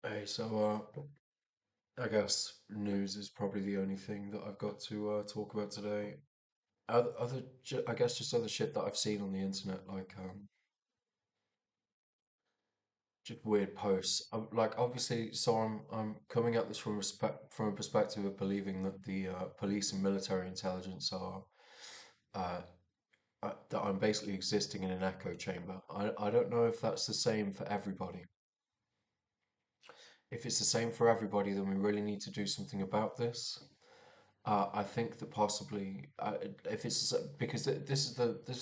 Hey, I guess news is probably the only thing that I've got to talk about today. I guess just other shit that I've seen on the internet, like just weird posts. Like obviously, I'm coming at this from a perspective of believing that the police and military intelligence are uh, that I'm basically existing in an echo chamber. I don't know if that's the same for everybody. If it's the same for everybody, then we really need to do something about this. I think that possibly if it's because this is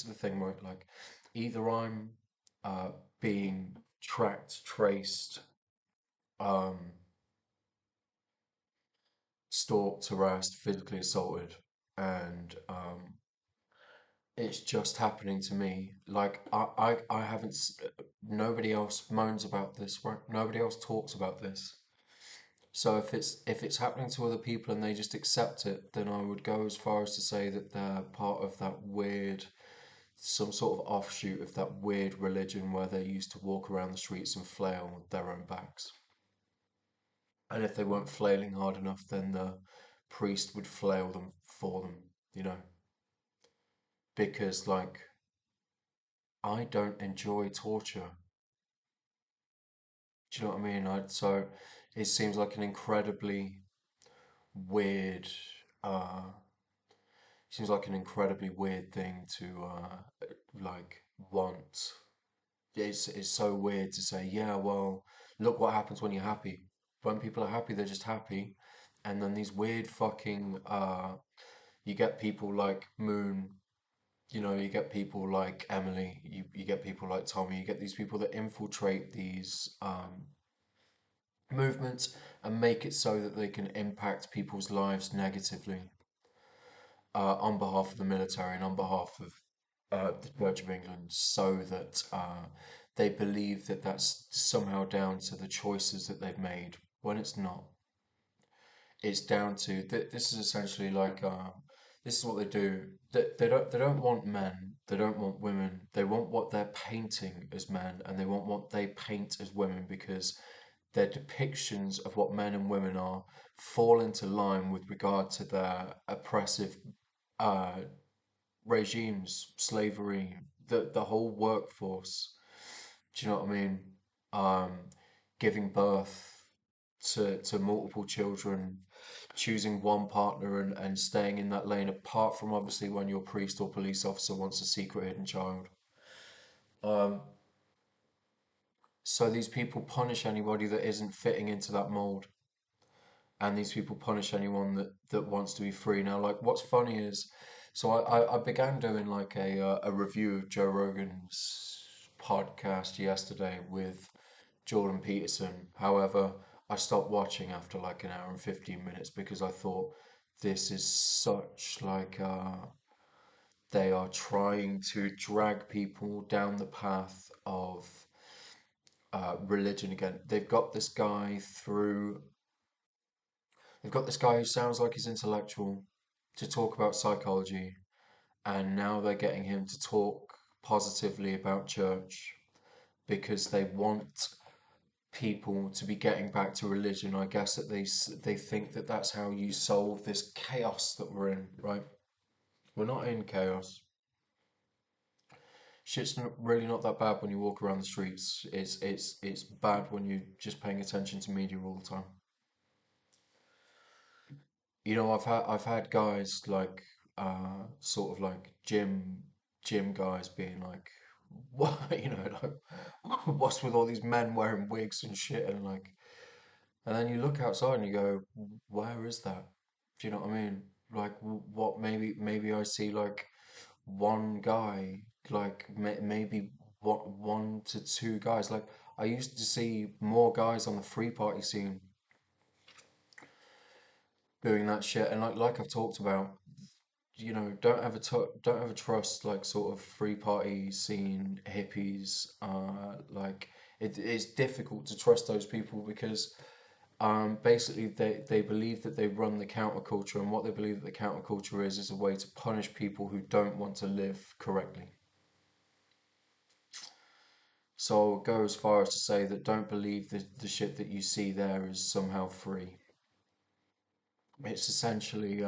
the thing, right? Like, either I'm uh, being tracked, traced, um, stalked, harassed, physically assaulted, and it's just happening to me. Like I haven't. Nobody else moans about this, right? Nobody else talks about this. So if it's happening to other people and they just accept it, then I would go as far as to say that they're part of that weird, some sort of offshoot of that weird religion where they used to walk around the streets and flail with their own backs. And if they weren't flailing hard enough, then the priest would flail them for them, you know? Because, like, I don't enjoy torture. Do you know what I mean? So it seems like an incredibly weird, uh, seems like an incredibly weird thing to, like, want. It's so weird to say, yeah, well, look what happens when you're happy. When people are happy, they're just happy. And then these weird fucking you get people like Moon, you get people like Emily, you get people like Tommy, you get these people that infiltrate these movements and make it so that they can impact people's lives negatively on behalf of the military and on behalf of the Church of England, so that they believe that that's somehow down to the choices that they've made, when it's not. It's down to this is essentially like this is what they do. They don't want men. They don't want women. They want what they're painting as men, and they want what they paint as women, because their depictions of what men and women are fall into line with regard to their oppressive uh, regimes, slavery, the whole workforce. Do you know what I mean? Um, Giving birth to multiple children, choosing one partner and staying in that lane, apart from obviously when your priest or police officer wants a secret hidden child. Um, so these people punish anybody that isn't fitting into that mold, and these people punish anyone that wants to be free. Now, like, what's funny is, so I began doing like a review of Joe Rogan's podcast yesterday with Jordan Peterson. However, I stopped watching after like an hour and 15 minutes because I thought this is such like they are trying to drag people down the path of religion again. They've got this guy who sounds like he's intellectual to talk about psychology, and now they're getting him to talk positively about church because they want people to be getting back to religion. I guess that they think that that's how you solve this chaos that we're in, right? We're not in chaos. Shit's really not that bad when you walk around the streets. It's bad when you're just paying attention to media all the time. I've had guys like sort of like gym guys being like, what, like, what's with all these men wearing wigs and shit, and like, and then you look outside and you go, where is that? Do you know what I mean? Like, what? Maybe I see like one guy, like maybe one to two guys. Like, I used to see more guys on the free party scene doing that shit, and like I've talked about, don't ever trust like sort of free party scene hippies. Like, it's difficult to trust those people because basically they believe that they run the counterculture, and what they believe that the counterculture is a way to punish people who don't want to live correctly. So I'll go as far as to say that don't believe the shit that you see there is somehow free. It's essentially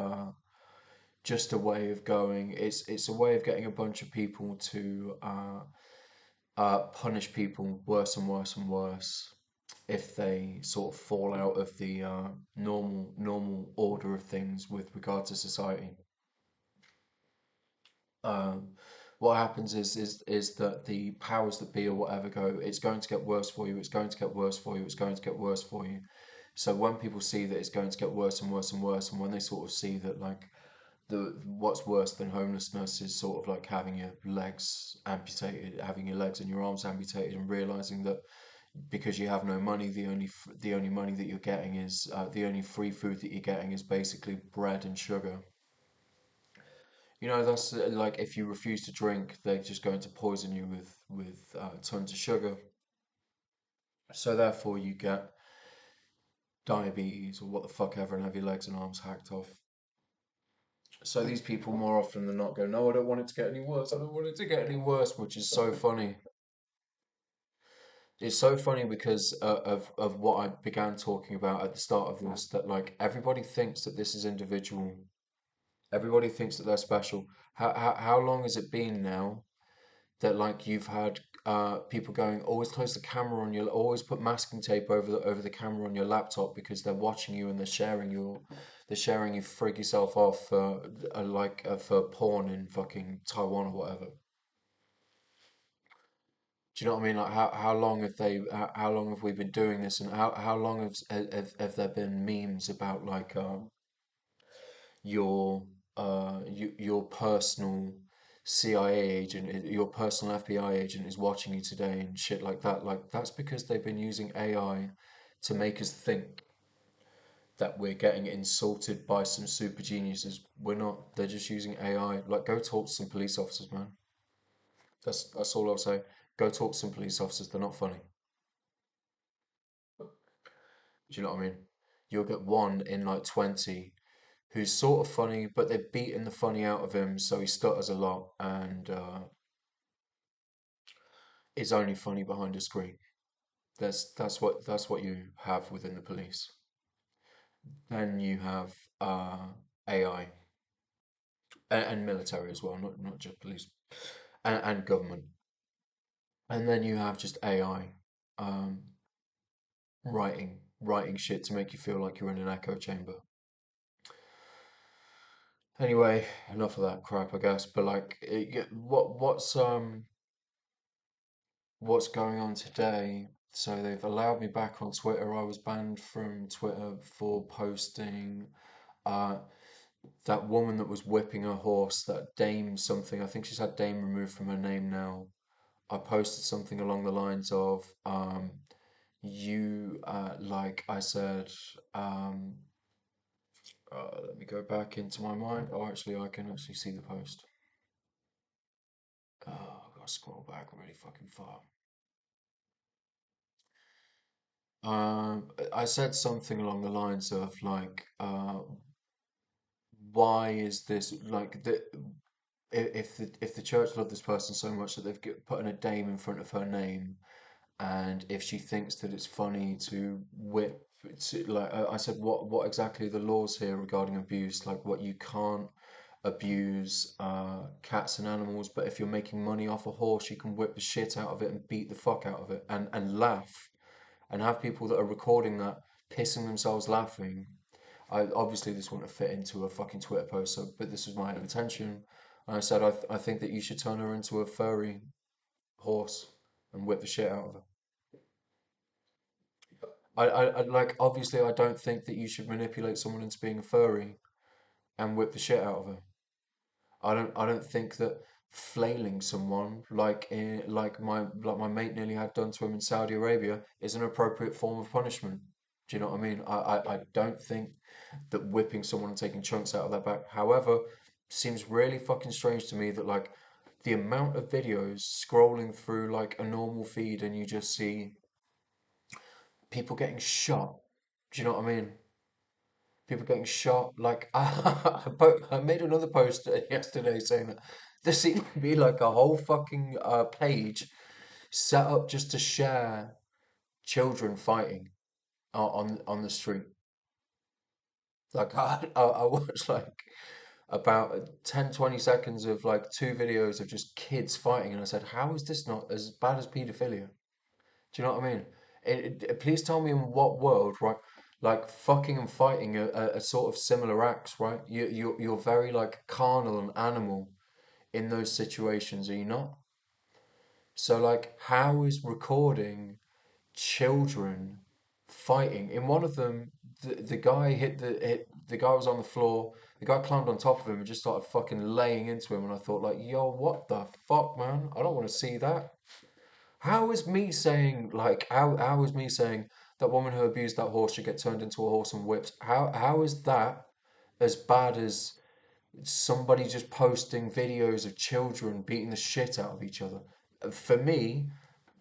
just a way of going. It's a way of getting a bunch of people to punish people worse and worse and worse if they sort of fall out of the normal order of things with regard to society. Um, what happens is that the powers that be or whatever go, it's going to get worse for you. It's going to get worse for you. It's going to get worse for you. So when people see that it's going to get worse and worse and worse, and when they sort of see that like the what's worse than homelessness is sort of like having your legs amputated, having your legs and your arms amputated, and realizing that because you have no money, the only money that you're getting is the only free food that you're getting is basically bread and sugar. You know, that's like if you refuse to drink, they're just going to poison you with tons of sugar. So therefore, you get diabetes or what the fuck ever, and have your legs and arms hacked off. So these people more often than not go, no, I don't want it to get any worse. I don't want it to get any worse, which is so funny. It's so funny because of what I began talking about at the start of this, that like everybody thinks that this is individual. Everybody thinks that they're special. How long has it been now that like you've had people going, always close the camera on your, always put masking tape over the camera on your laptop because they're watching you and they're sharing you frig yourself off for for porn in fucking Taiwan or whatever. Do you know what I mean? Like how long have how long have we been doing this, and how long have there been memes about like your your personal CIA agent, your personal FBI agent is watching you today and shit like that. Like that's because they've been using AI to make us think that we're getting insulted by some super geniuses. We're not. They're just using AI. Like go talk to some police officers, man. That's all I'll say. Go talk to some police officers. They're not funny. Do you know what I mean? You'll get one in like 20 who's sort of funny, but they've beaten the funny out of him, so he stutters a lot and is only funny behind a screen. That's what you have within the police. Then you have AI and military as well, not just police and government. And then you have just AI um, writing shit to make you feel like you're in an echo chamber. Anyway, enough of that crap, I guess. But like, what's going on today? So they've allowed me back on Twitter. I was banned from Twitter for posting uh, that woman that was whipping her horse, that Dame something. I think she's had Dame removed from her name now. I posted something along the lines of, like I said, um, let me go back into my mind. Oh, actually, I can actually see the post. Oh, I've got to scroll back really fucking far. I said something along the lines of like, why is this like the if the church love this person so much that they've put in a dame in front of her name, and if she thinks that it's funny to whip, like I said, what exactly are the laws here regarding abuse? Like what you can't abuse cats and animals, but if you're making money off a horse, you can whip the shit out of it and beat the fuck out of it and laugh and have people that are recording that pissing themselves laughing. I obviously this wouldn't have fit into a fucking Twitter post, so but this was my intention. And I said I think that you should turn her into a furry horse and whip the shit out of her. I like obviously I don't think that you should manipulate someone into being a furry and whip the shit out of her. I don't think that flailing someone like my mate nearly had done to him in Saudi Arabia is an appropriate form of punishment. Do you know what I mean? I don't think that whipping someone and taking chunks out of their back. However, seems really fucking strange to me that like the amount of videos scrolling through like a normal feed and you just see people getting shot. Do you know what I mean? People getting shot. Like I made another post yesterday saying that there seemed to be like a whole fucking page set up just to share children fighting on the street. Like I watched like about 10, 20 seconds of like two videos of just kids fighting, and I said, how is this not as bad as paedophilia? Do you know what I mean? Please tell me in what world, right? Like fucking and fighting are sort of similar acts, right? You're very like carnal and animal in those situations, are you not? So like, how is recording children fighting? In one of them, the guy hit the guy was on the floor. The guy climbed on top of him and just started fucking laying into him. And I thought like, yo, what the fuck, man? I don't want to see that. How is me saying like how is me saying that woman who abused that horse should get turned into a horse and whipped? How is that as bad as somebody just posting videos of children beating the shit out of each other? For me,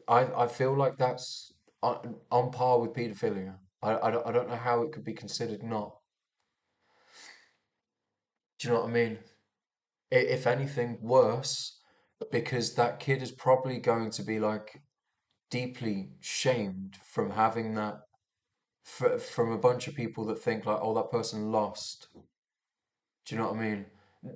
I feel like that's on par with paedophilia. I don't know how it could be considered not. Do you know what I mean? If anything, worse, because that kid is probably going to be like deeply shamed from having that from a bunch of people that think like, oh, that person lost. Do you know what I mean?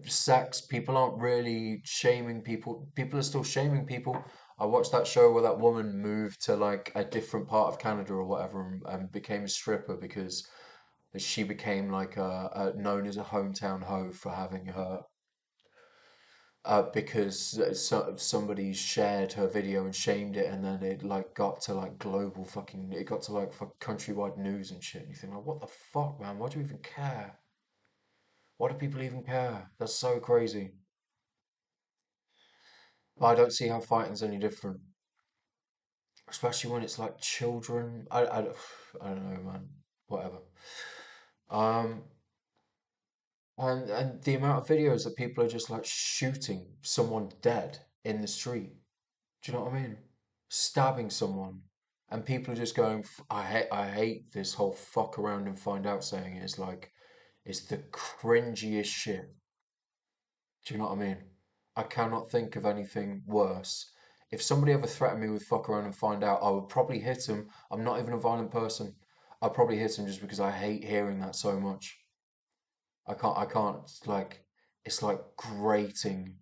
Sex, people aren't really shaming people. People are still shaming people. I watched that show where that woman moved to like a different part of Canada or whatever and became a stripper because she became like known as a hometown hoe for having her because somebody shared her video and shamed it, and then it like got to like global fucking, it got to like for countrywide news and shit. And you think like, what the fuck, man? Why do you even care? Why do people even care? That's so crazy. But I don't see how fighting's any different, especially when it's like children. I don't know, man. Whatever. Um, and the amount of videos that people are just like shooting someone dead in the street. Do you know what I mean? Stabbing someone, and people are just going, I hate this whole fuck around and find out saying it. It's like, it's the cringiest shit. Do you know what I mean? I cannot think of anything worse. If somebody ever threatened me with fuck around and find out, I would probably hit him. I'm not even a violent person. I'd probably hit him just because I hate hearing that so much. I can't, like, it's like grating.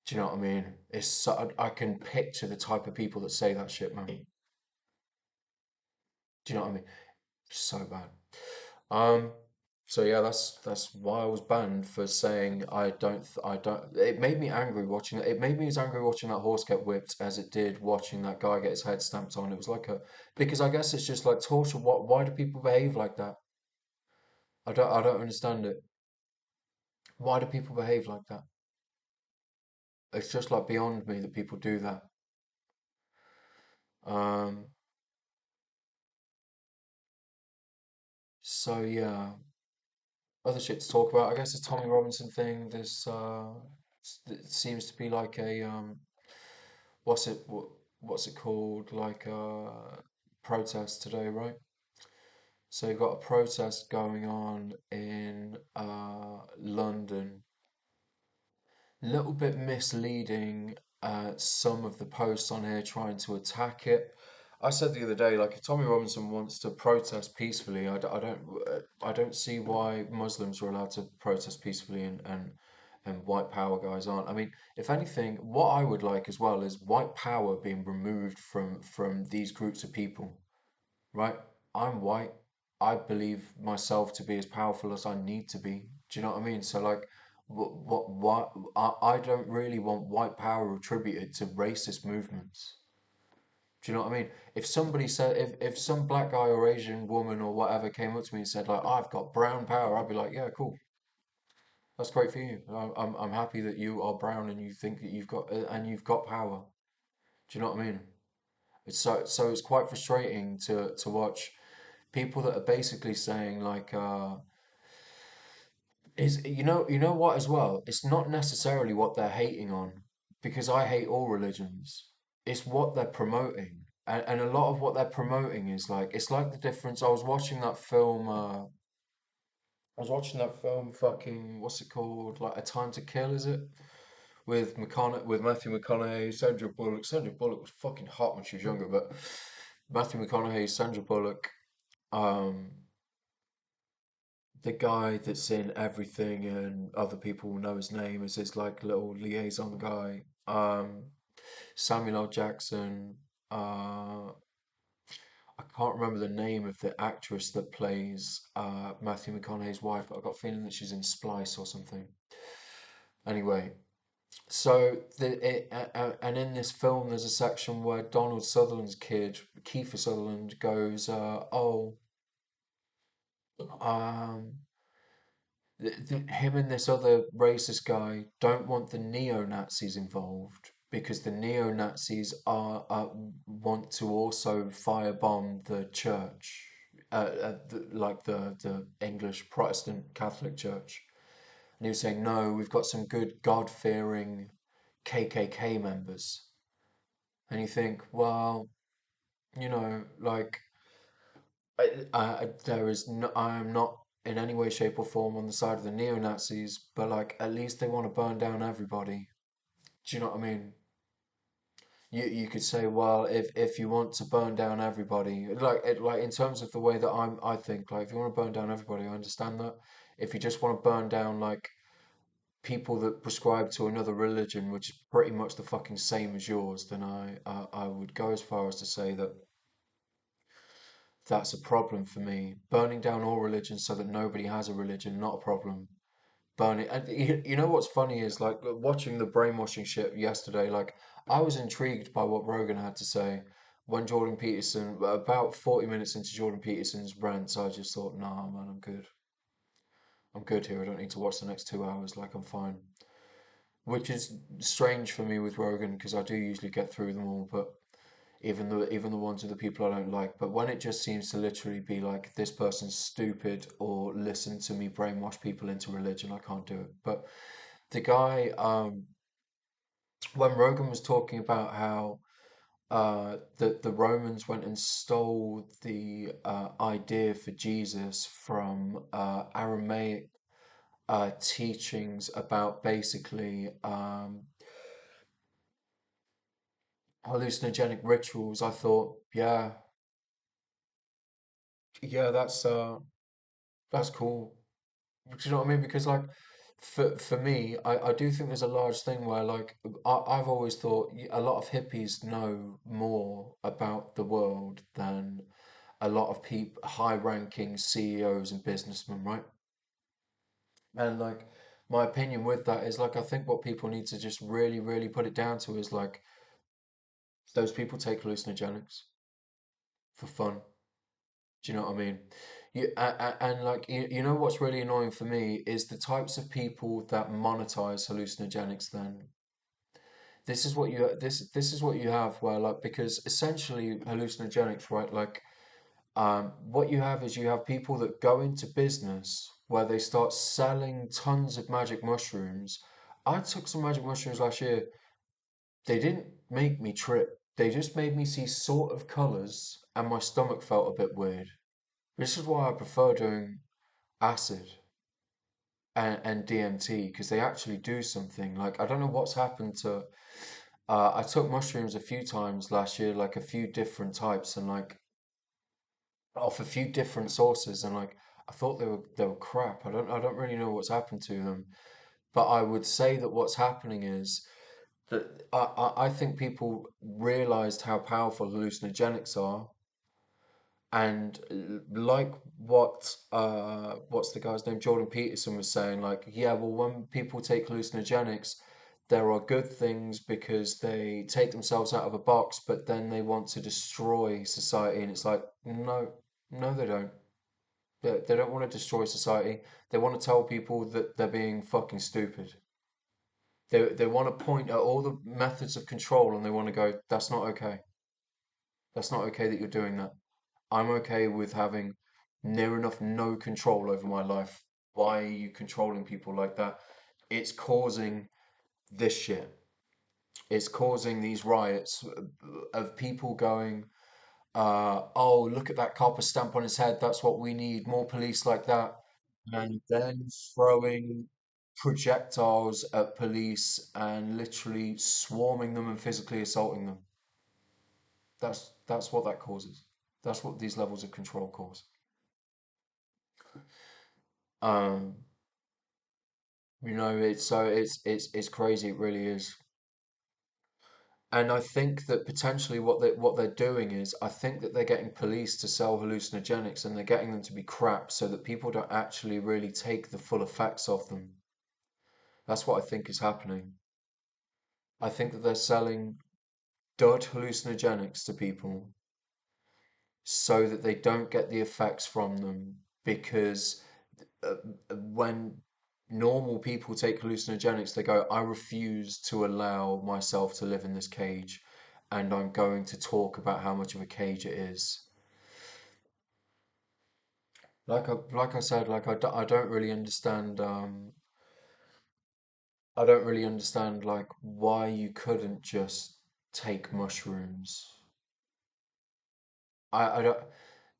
Do you know what I mean? It's so, I can picture the type of people that say that shit, man. Do you know what I mean? So bad. Um, so yeah, that's why I was banned for saying I don't. It made me angry watching it. It made me as angry watching that horse get whipped as it did watching that guy get his head stamped on. It was like a because I guess it's just like torture. What? Why do people behave like that? I don't understand it. Why do people behave like that? It's just like beyond me that people do that. Um, so yeah, other shit to talk about. I guess the Tommy Robinson thing. It seems to be like a what's it what's it called, like a protest today, right? So you've got a protest going on in London. Little bit misleading, some of the posts on here trying to attack it. I said the other day, like if Tommy Robinson wants to protest peacefully, I don't see why Muslims are allowed to protest peacefully and white power guys aren't. I mean, if anything, what I would like as well is white power being removed from these groups of people, right? I'm white. I believe myself to be as powerful as I need to be. Do you know what I mean? So like, what I don't really want white power attributed to racist movements. Do you know what I mean? If somebody said, if some black guy or Asian woman or whatever came up to me and said like, I've got brown power, I'd be like, yeah, cool. That's great for you. I'm happy that you are brown and you think that you've got power. Do you know what I mean? So it's quite frustrating to watch people that are basically saying like is you know what as well, it's not necessarily what they're hating on, because I hate all religions. It's what they're promoting, and a lot of what they're promoting is like, it's like the difference. I was watching that film, fucking, what's it called, like A Time to Kill, is it, with Matthew McConaughey, Sandra Bullock. Sandra Bullock was fucking hot when she was younger, but Matthew McConaughey, Sandra Bullock, um, the guy that's in everything and other people will know his name as his like little liaison guy. Samuel L. Jackson. I can't remember the name of the actress that plays Matthew McConaughey's wife, but I got a feeling that she's in Splice or something. Anyway, so and in this film, there's a section where Donald Sutherland's kid, Kiefer Sutherland, goes, "Oh, um, him and this other racist guy don't want the neo-Nazis involved because the neo-Nazis want to also firebomb the church, like the English Protestant Catholic Church." And he was saying, "No, we've got some good God-fearing KKK members." And you think, well, like there is no, I am not in any way, shape, or form on the side of the neo-Nazis, but like at least they want to burn down everybody. Do you know what I mean? You could say, well, if you want to burn down everybody, like in terms of the way that I think, like if you want to burn down everybody, I understand that. If you just want to burn down like people that prescribe to another religion, which is pretty much the fucking same as yours, then I would go as far as to say that that's a problem for me. Burning down all religions so that nobody has a religion, not a problem. Burning, and you know what's funny is like watching the brainwashing shit yesterday. Like I was intrigued by what Rogan had to say when Jordan Peterson, about 40 minutes into Jordan Peterson's rants, I just thought, nah, man, I'm good. I'm good here. I don't need to watch the next 2 hours. Like I'm fine. Which is strange for me with Rogan because I do usually get through them all, but even the ones with the people I don't like. But when it just seems to literally be like this person's stupid or listen to me brainwash people into religion, I can't do it. But the guy, when Rogan was talking about how the Romans went and stole the idea for Jesus from Aramaic teachings about basically hallucinogenic rituals, I thought, yeah, yeah, that's cool. Do you know what I mean? Because like for me, I do think there's a large thing where like I've always thought a lot of hippies know more about the world than a lot of people, high-ranking CEOs and businessmen, right? And like my opinion with that is like I think what people need to just really, really put it down to is like those people take hallucinogenics for fun. Do you know what I mean? And like you know what's really annoying for me is the types of people that monetize hallucinogenics. Then this is what you have where like because essentially hallucinogenics, right? Like what you have is you have people that go into business where they start selling tons of magic mushrooms. I took some magic mushrooms last year. They didn't make me trip. They just made me see sort of colors, and my stomach felt a bit weird. This is why I prefer doing acid and DMT because they actually do something. Like I don't know what's happened to. I took mushrooms a few times last year, like a few different types, and like off a few different sources, and like I thought they were crap. I don't really know what's happened to them, but I would say that what's happening is that I think people realized how powerful hallucinogenics are. And like what's the guy's name? Jordan Peterson was saying, like, yeah, well, when people take hallucinogenics, there are good things because they take themselves out of a box, but then they want to destroy society. And it's like, no, no, they don't. They don't want to destroy society. They want to tell people that they're being fucking stupid. They want to point at all the methods of control and they want to go, that's not okay. That's not okay that you're doing that. I'm okay with having near enough no control over my life. Why are you controlling people like that? It's causing this shit. It's causing these riots of people going, oh, look at that copper stamp on his head. That's what we need. More police like that. And then throwing. projectiles at police and literally swarming them and physically assaulting them. That's what that causes. That's what these levels of control cause. Um, it's crazy. It really is. And I think that potentially what they're doing is I think that they're getting police to sell hallucinogenics and they're getting them to be crap so that people don't actually really take the full effects of them. That's what I think is happening. I think that they're selling dud hallucinogenics to people so that they don't get the effects from them because uh, when normal people take hallucinogenics, they go, I refuse to allow myself to live in this cage, and I'm going to talk about how much of a cage it is. Like I said, I don't really understand. I don't really understand like why you couldn't just take mushrooms. I don't.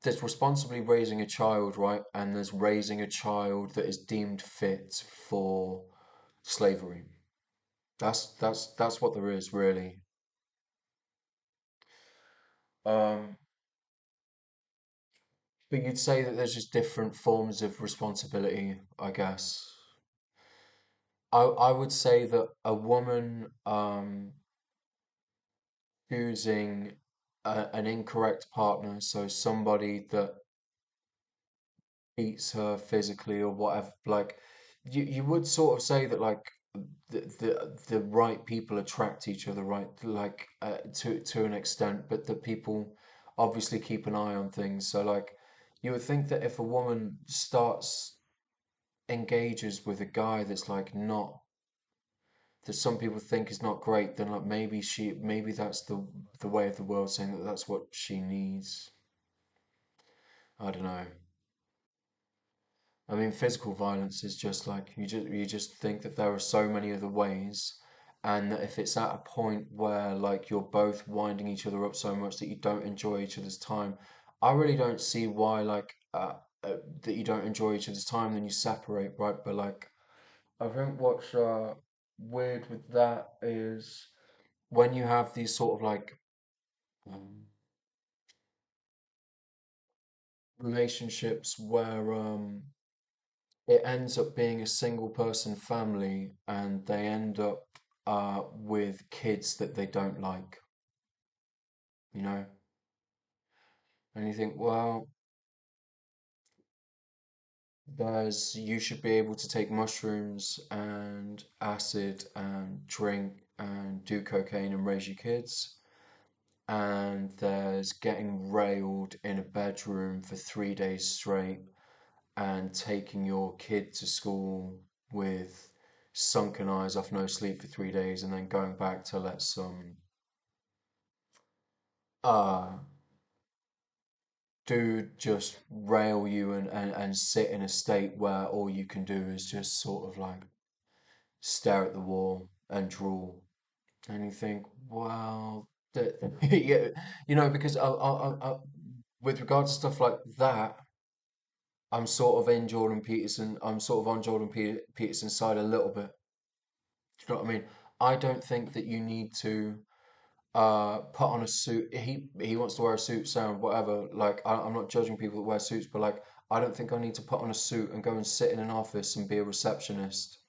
There's responsibly raising a child, right? And there's raising a child that is deemed fit for slavery. That's what there is really. Um, but you'd say that there's just different forms of responsibility, I guess. I would say that a woman choosing an incorrect partner, so somebody that beats her physically or whatever, like you would sort of say that like the right people attract each other, right? Like to an extent, but that people obviously keep an eye on things. So like you would think that if a woman starts engages with a guy that's like not that some people think is not great, then like maybe that's the way of the world saying that that's what she needs. I don't know. I mean, physical violence is just like you just think that there are so many other ways, and that if it's at a point where like you're both winding each other up so much that you don't enjoy each other's time, I really don't see why that you don't enjoy each other's time, then you separate, right? But like I think what's weird with that is when you have these sort of like um, relationships where it ends up being a single person family and they end up with kids that they don't like, you know? And you think, well, you should be able to take mushrooms and acid and drink and do cocaine and raise your kids. And there's getting railed in a bedroom for 3 days straight and taking your kid to school with sunken eyes off no sleep for 3 days and then going back to let some uh dude just rail you and sit in a state where all you can do is just sort of like stare at the wall and drool and you think well that yeah, because with regard to stuff like that I'm sort of on Peterson's side a little bit. Do you know what I mean? I don't think that you need to put on a suit. He wants to wear a suit, so whatever. Like I'm not judging people that wear suits, but like I don't think I need to put on a suit and go and sit in an office and be a receptionist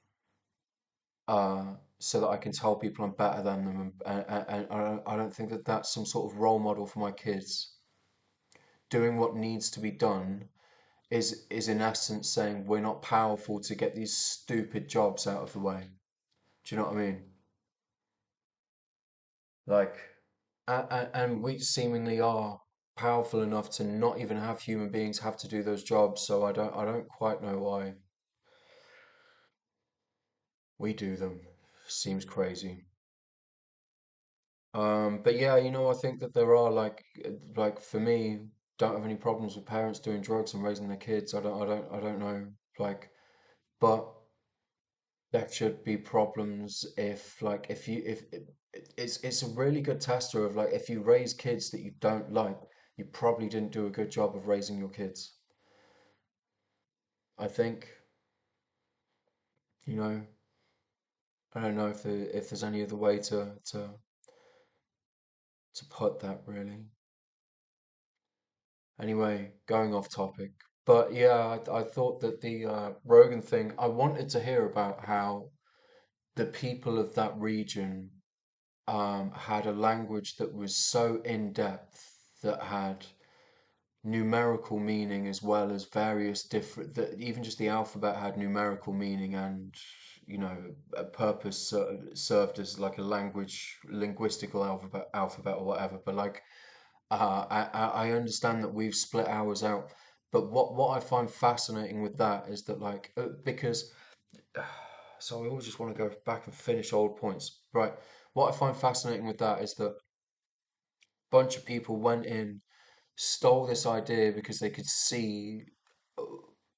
so that I can tell people I'm better than them. And I don't think that that's some sort of role model for my kids. Doing what needs to be done is in essence saying we're not powerful to get these stupid jobs out of the way. Do you know what I mean? Like, and we seemingly are powerful enough to not even have human beings have to do those jobs. So I don't quite know why we do them. Seems crazy. But yeah, I think that there are like for me, don't have any problems with parents doing drugs and raising their kids. I don't know. Like, but there should be problems if like if you if it's a really good tester of like if you raise kids that you don't like, you probably didn't do a good job of raising your kids. I think You know, I don't know if there's any other way to put that really. Anyway, going off topic. But yeah, I thought that the Rogan thing, I wanted to hear about how the people of that region had a language that was so in depth, that had numerical meaning as well as various different, that even just the alphabet had numerical meaning, and a purpose served as like a linguistical alphabet or whatever. But like I understand that we've split ours out, but what I find fascinating with that is that like because so I always just want to go back and finish old points, right? What I find fascinating with that is that a bunch of people went in, stole this idea because they could see uh,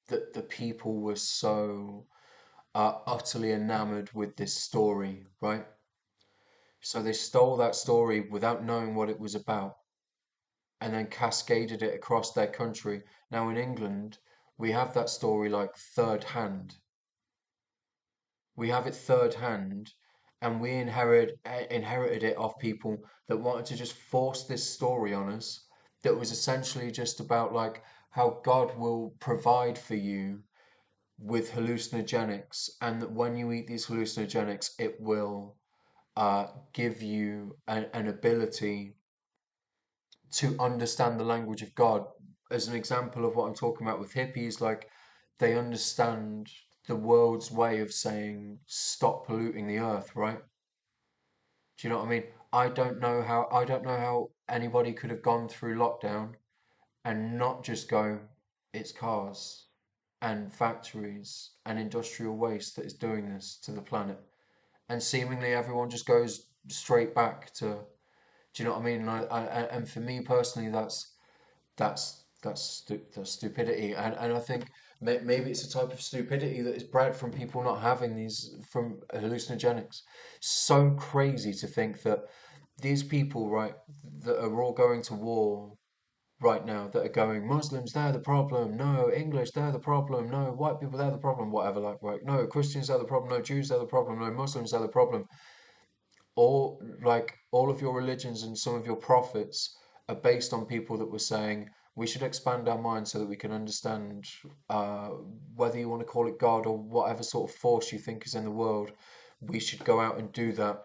that the people were so utterly enamored with this story, right? So they stole that story without knowing what it was about, and then cascaded it across their country. Now in England, we have that story like third hand. We have it third hand, and we inherited it off people that wanted to just force this story on us. That was essentially just about like how God will provide for you with hallucinogenics, and that when you eat these hallucinogenics, it will give you an ability to understand the language of God. As an example of what I'm talking about with hippies, like they understand the world's way of saying stop polluting the earth, right? Do you know what I mean? I don't know how anybody could have gone through lockdown and not just go, it's cars and factories and industrial waste that is doing this to the planet. And seemingly everyone just goes straight back to, do you know what I mean? And for me personally, that's stupidity, and I think maybe it's a type of stupidity that is bred from people not having these from hallucinogenics. So crazy to think that these people, right, that are all going to war right now, that are going, Muslims, they're the problem, no, English, they're the problem, no, white people, they're the problem, whatever, like, right, no, Christians are the problem, no, Jews, they're the problem, no, Muslims are the problem. All of your religions and some of your prophets are based on people that were saying we should expand our minds so that we can understand, uh, whether you want to call it God or whatever sort of force you think is in the world. We should go out and do that.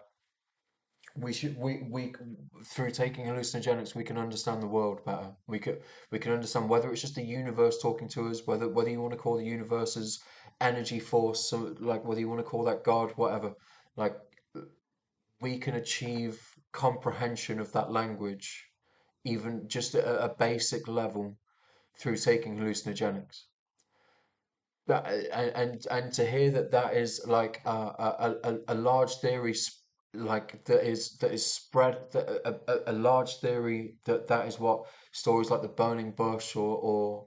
We through taking hallucinogenics, we can understand the world better. We can understand whether it's just the universe talking to us, whether you want to call the universe as energy force, so like whether you want to call that God, whatever. Like we can achieve comprehension of that language, even just at a basic level, through taking hallucinogenics. That and to hear that that is like a large theory, like that is spread, that a large theory, that is what stories like the burning bush or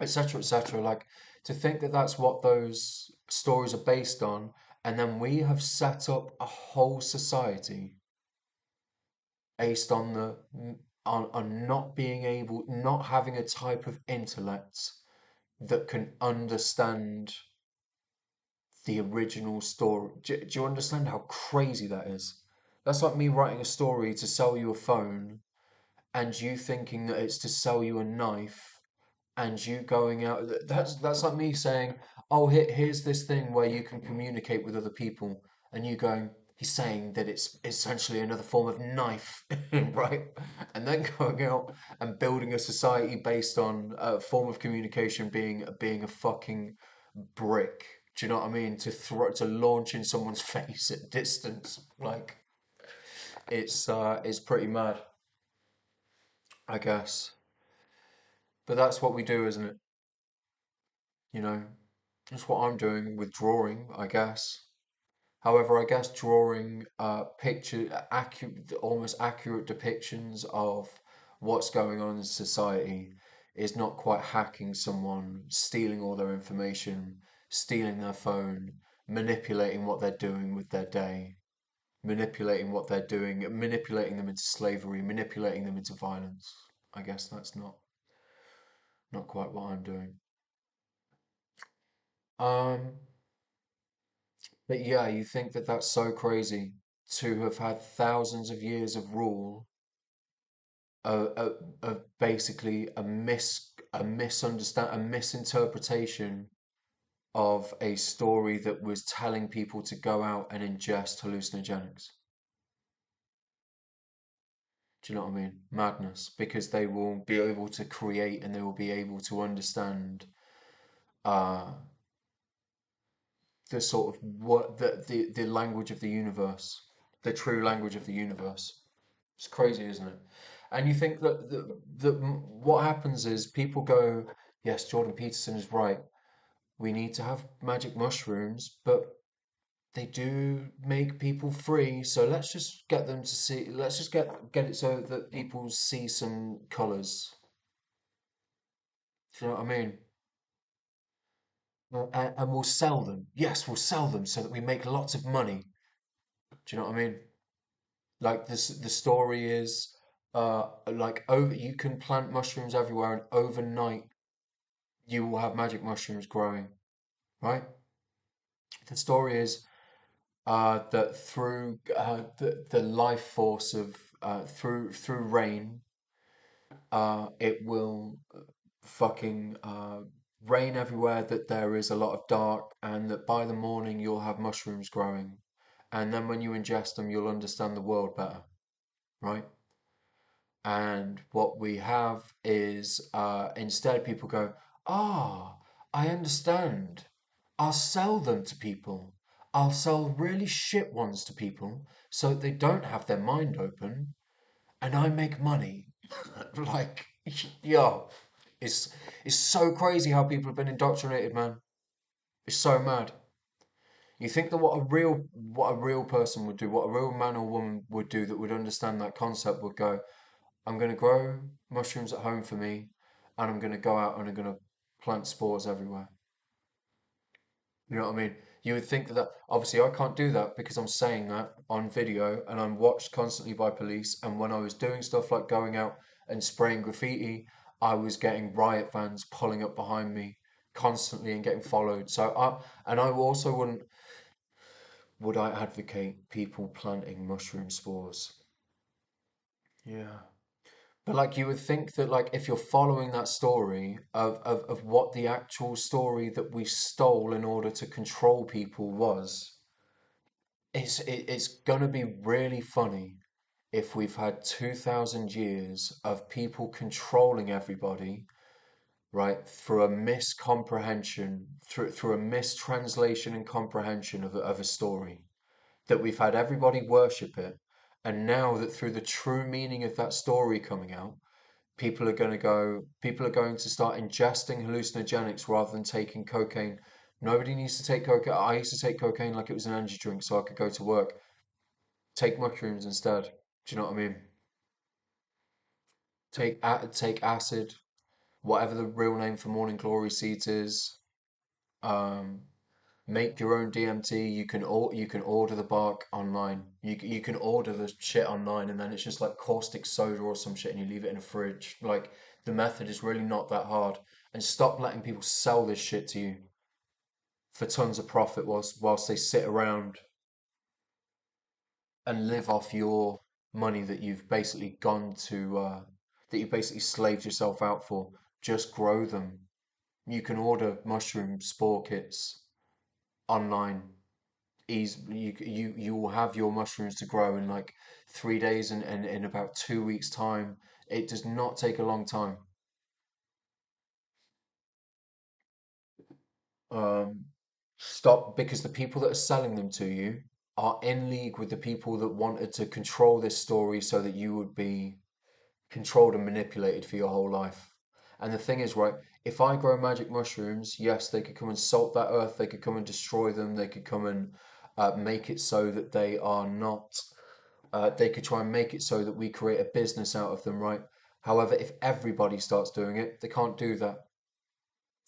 etc etc, like to think that that's what those stories are based on, and then we have set up a whole society based on on not being able, not having a type of intellect that can understand the original story. Do you understand how crazy that is? That's like me writing a story to sell you a phone, and you thinking that it's to sell you a knife, and you going out. That's like me saying, "Oh, here's this thing where you can communicate with other people," and you going, "He's saying that it's essentially another form of knife," right? And then going out and building a society based on a form of communication being a fucking brick. Do you know what I mean? To launch in someone's face at distance, like it's pretty mad, I guess. But that's what we do, isn't it? You know. That's what I'm doing with drawing, I guess. However, I guess drawing accurate, almost accurate depictions of what's going on in society is not quite hacking someone, stealing all their information, stealing their phone, manipulating what they're doing with their day, manipulating what they're doing, manipulating them into slavery, manipulating them into violence. I guess that's not quite what I'm doing. Um, But yeah, you think that that's so crazy to have had thousands of years of rule of basically a misinterpretation of a story that was telling people to go out and ingest hallucinogenics. Do you know what I mean? Madness, because they will be able to create and they will be able to understand uh, the sort of what the language of the universe, the true language of the universe. It's crazy, isn't it? And you think that what happens is people go, yes, Jordan Peterson is right. We need to have magic mushrooms, but they do make people free. So let's just get them to see. Let's just get it so that people see some colors. Do you know what I mean? And we'll sell them. Yes, we'll sell them so that we make lots of money. Do you know what I mean? Like this, the story is, like over you can plant mushrooms everywhere, and overnight you will have magic mushrooms growing, right? The story is that through the life force of through rain, it will fucking rain everywhere. That there is a lot of dark, and that by the morning you'll have mushrooms growing, and then when you ingest them, you'll understand the world better, right? And what we have is instead people go, ah, I understand. I'll sell them to people. I'll sell really shit ones to people so they don't have their mind open and I make money. Like, yo, it's it's so crazy how people have been indoctrinated, man. It's so mad. You think that what a real person would do, what a real man or woman would do that would understand that concept would go, I'm going to grow mushrooms at home for me, and I'm going to go out and I'm going to plant spores everywhere. You know what I mean? You would think that obviously I can't do that because I'm saying that on video and I'm watched constantly by police. And when I was doing stuff like going out and spraying graffiti, I was getting riot vans pulling up behind me constantly and getting followed. And I also would I advocate people planting mushroom spores? Yeah. But like you would think that like if you're following that story of what the actual story that we stole in order to control people was, it's gonna be really funny if we've had 2000 years of people controlling everybody, right, through a miscomprehension, through a mistranslation and comprehension of a story, that we've had everybody worship it, and now that through the true meaning of that story coming out, people are going to start ingesting hallucinogenics rather than taking cocaine. Nobody needs to take cocaine. I used to take cocaine like it was an energy drink so I could go to work. Take mushrooms instead. Do you know what I mean? Take acid, whatever the real name for morning glory seeds is. Um, Make your own DMT. You can order the bark online. You can order the shit online, and then it's just like caustic soda or some shit, and you leave it in a fridge. Like the method is really not that hard. And stop letting people sell this shit to you for tons of profit whilst they sit around and live off your money that you've basically gone to that you basically slaved yourself out for. Just grow them. You can order mushroom spore kits online. You will have your mushrooms to grow in like 3 days, and in about 2 weeks time. It does not take a long time. um Stop, because the people that are selling them to you are in league with the people that wanted to control this story so that you would be controlled and manipulated for your whole life. And the thing is, right, if I grow magic mushrooms, yes, they could come and salt that earth, they could come and destroy them, they could come and make it so that they are not they could try and make it so that we create a business out of them, right? However, if everybody starts doing it, they can't do that.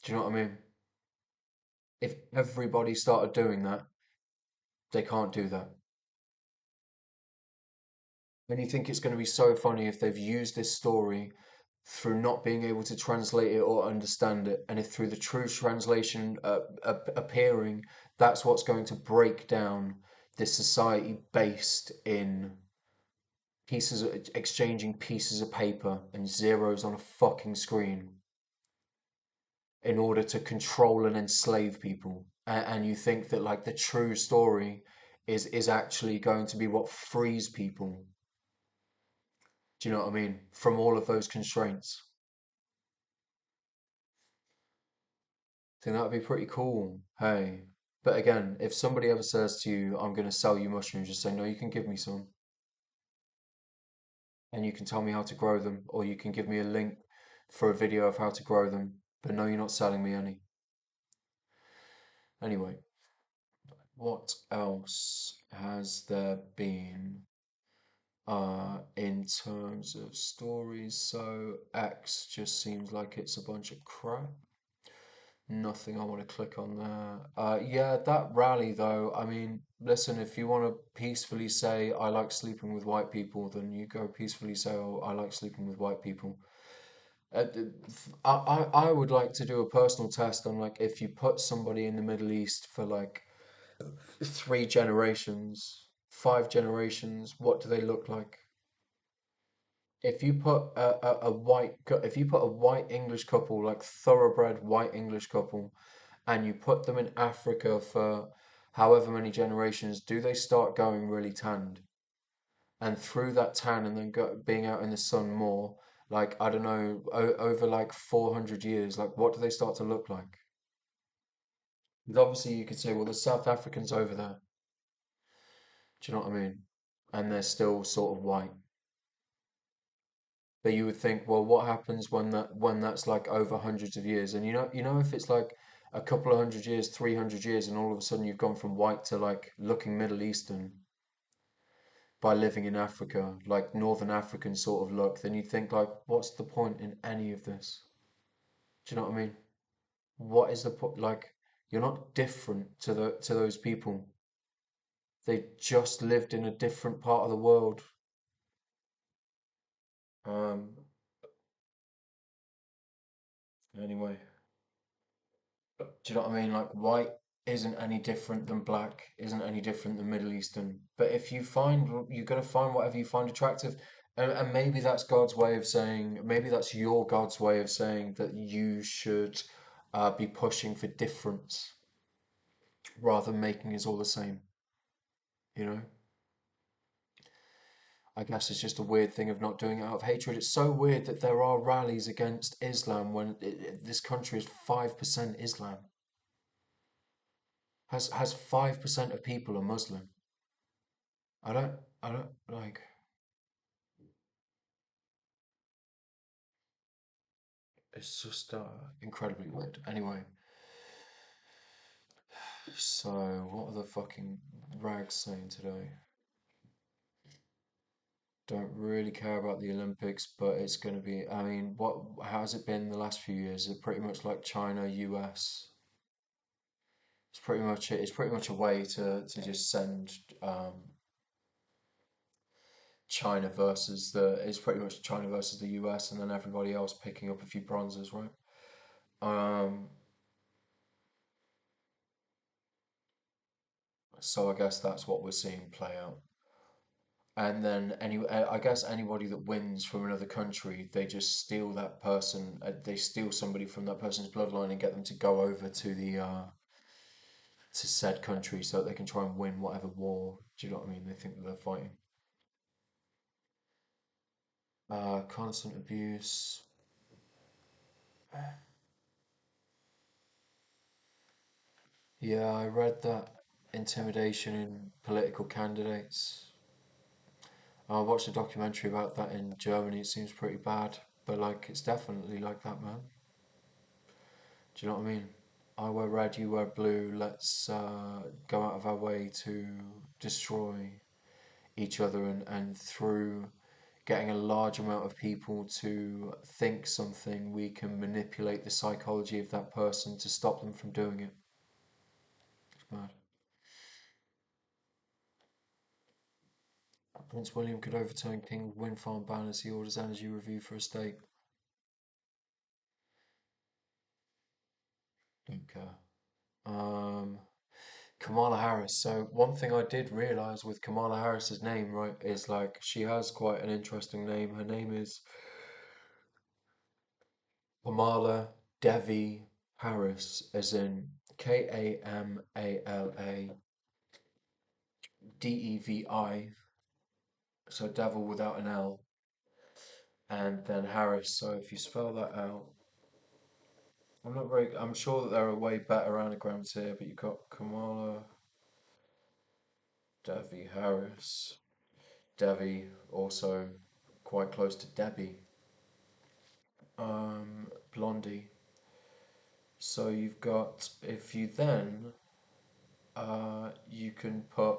Do you know what I mean? If everybody started doing that, they can't do that. And you think it's going to be so funny if they've used this story through not being able to translate it or understand it, and if through the true translation appearing, that's what's going to break down this society based in pieces of, exchanging pieces of paper and zeros on a fucking screen in order to control and enslave people. And you think that like the true story is actually going to be what frees people. Do you know what I mean? From all of those constraints. I think that would be pretty cool. Hey. But again, if somebody ever says to you, I'm going to sell you mushrooms, just say, no, you can give me some. And you can tell me how to grow them, or you can give me a link for a video of how to grow them. But no, you're not selling me any. Anyway, what else has there been in terms of stories? So X just seems like it's a bunch of crap. Nothing I want to click on there. Yeah, that rally though. I mean, listen, if you want to peacefully say I like sleeping with white people, then you go peacefully say, oh, I like sleeping with white people. I would like to do a personal test on like if you put somebody in the Middle East for like 3 generations, 5 generations, what do they look like? If you put if you put a white English couple, like thoroughbred white English couple, and you put them in Africa for however many generations, do they start going really tanned? And through that tan and then being out in the sun more, like I don't know, over like 400 years, like what do they start to look like? 'Cause obviously you could say, well, the South Africans over there. Do you know what I mean? And they're still sort of white. But you would think, well, what happens when that's like over hundreds of years? And you know if it's like a couple of hundred years, 300 years, and all of a sudden you've gone from white to like looking Middle Eastern by living in Africa, like Northern African sort of look, then you'd think like, what's the point in any of this? Do you know what I mean? What is the point? Like, you're not different to those people. They just lived in a different part of the world. Um, anyway. Do you know what I mean? Like white isn't any different than black, isn't any different than Middle Eastern. But if you find, you're gonna find whatever you find attractive. And maybe that's God's way of saying, maybe that's your God's way of saying that you should be pushing for difference rather than making us all the same. You know? I guess it's just a weird thing of not doing it out of hatred. It's so weird that there are rallies against Islam when this country is 5% Islam. Has 5% of people are Muslim. I don't like, it's just incredibly weird. Anyway, so what are the fucking rags saying today? Don't really care about the Olympics, but it's going to be, I mean, how has it been the last few years? Is it pretty much like China, US? It's pretty much it. It's pretty much a way to just send China versus it's pretty much China versus the US and then everybody else picking up a few bronzes, right? Um, so I guess that's what we're seeing play out. And then I guess anybody that wins from another country, they just steal that person. They steal somebody from that person's bloodline and get them to go over to the to said country so that they can try and win whatever war. Do you know what I mean? They think that they're fighting. Constant abuse. Yeah, I read that intimidation in political candidates. I watched a documentary about that in Germany. It seems pretty bad, but like it's definitely like that, man. Do you know what I mean? I wear red, you wear blue. Let's go out of our way to destroy each other, and through getting a large amount of people to think something, we can manipulate the psychology of that person to stop them from doing it. It's mad. Prince William could overturn King Wind Farm ban as he orders energy review for estate. Don't care. Um, Kamala Harris. So one thing I did realize with Kamala Harris's name, right, is like she has quite an interesting name. Her name is Kamala Devi Harris, as in Kamala Devi, so devil without an L, and then Harris. So if you spell that out, I'm not very. I'm sure that there are way better anagrams here, but you got Kamala Devi Harris. Devi also quite close to Debbie. Blondie. So you've got if you then you can put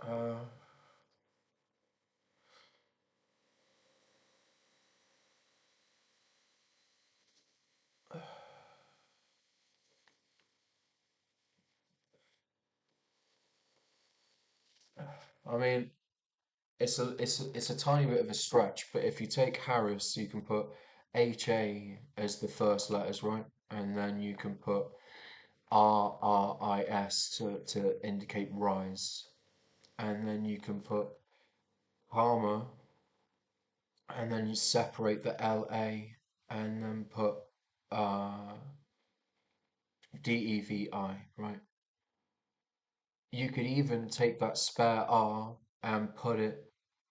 uh, I mean it's a tiny bit of a stretch, but if you take Harris, you can put HA as the first letters, right? And then you can put RRIS to indicate rise. And then you can put Harmer, and then you separate the LA, and then put uh, DEVI, right? You could even take that spare R and put it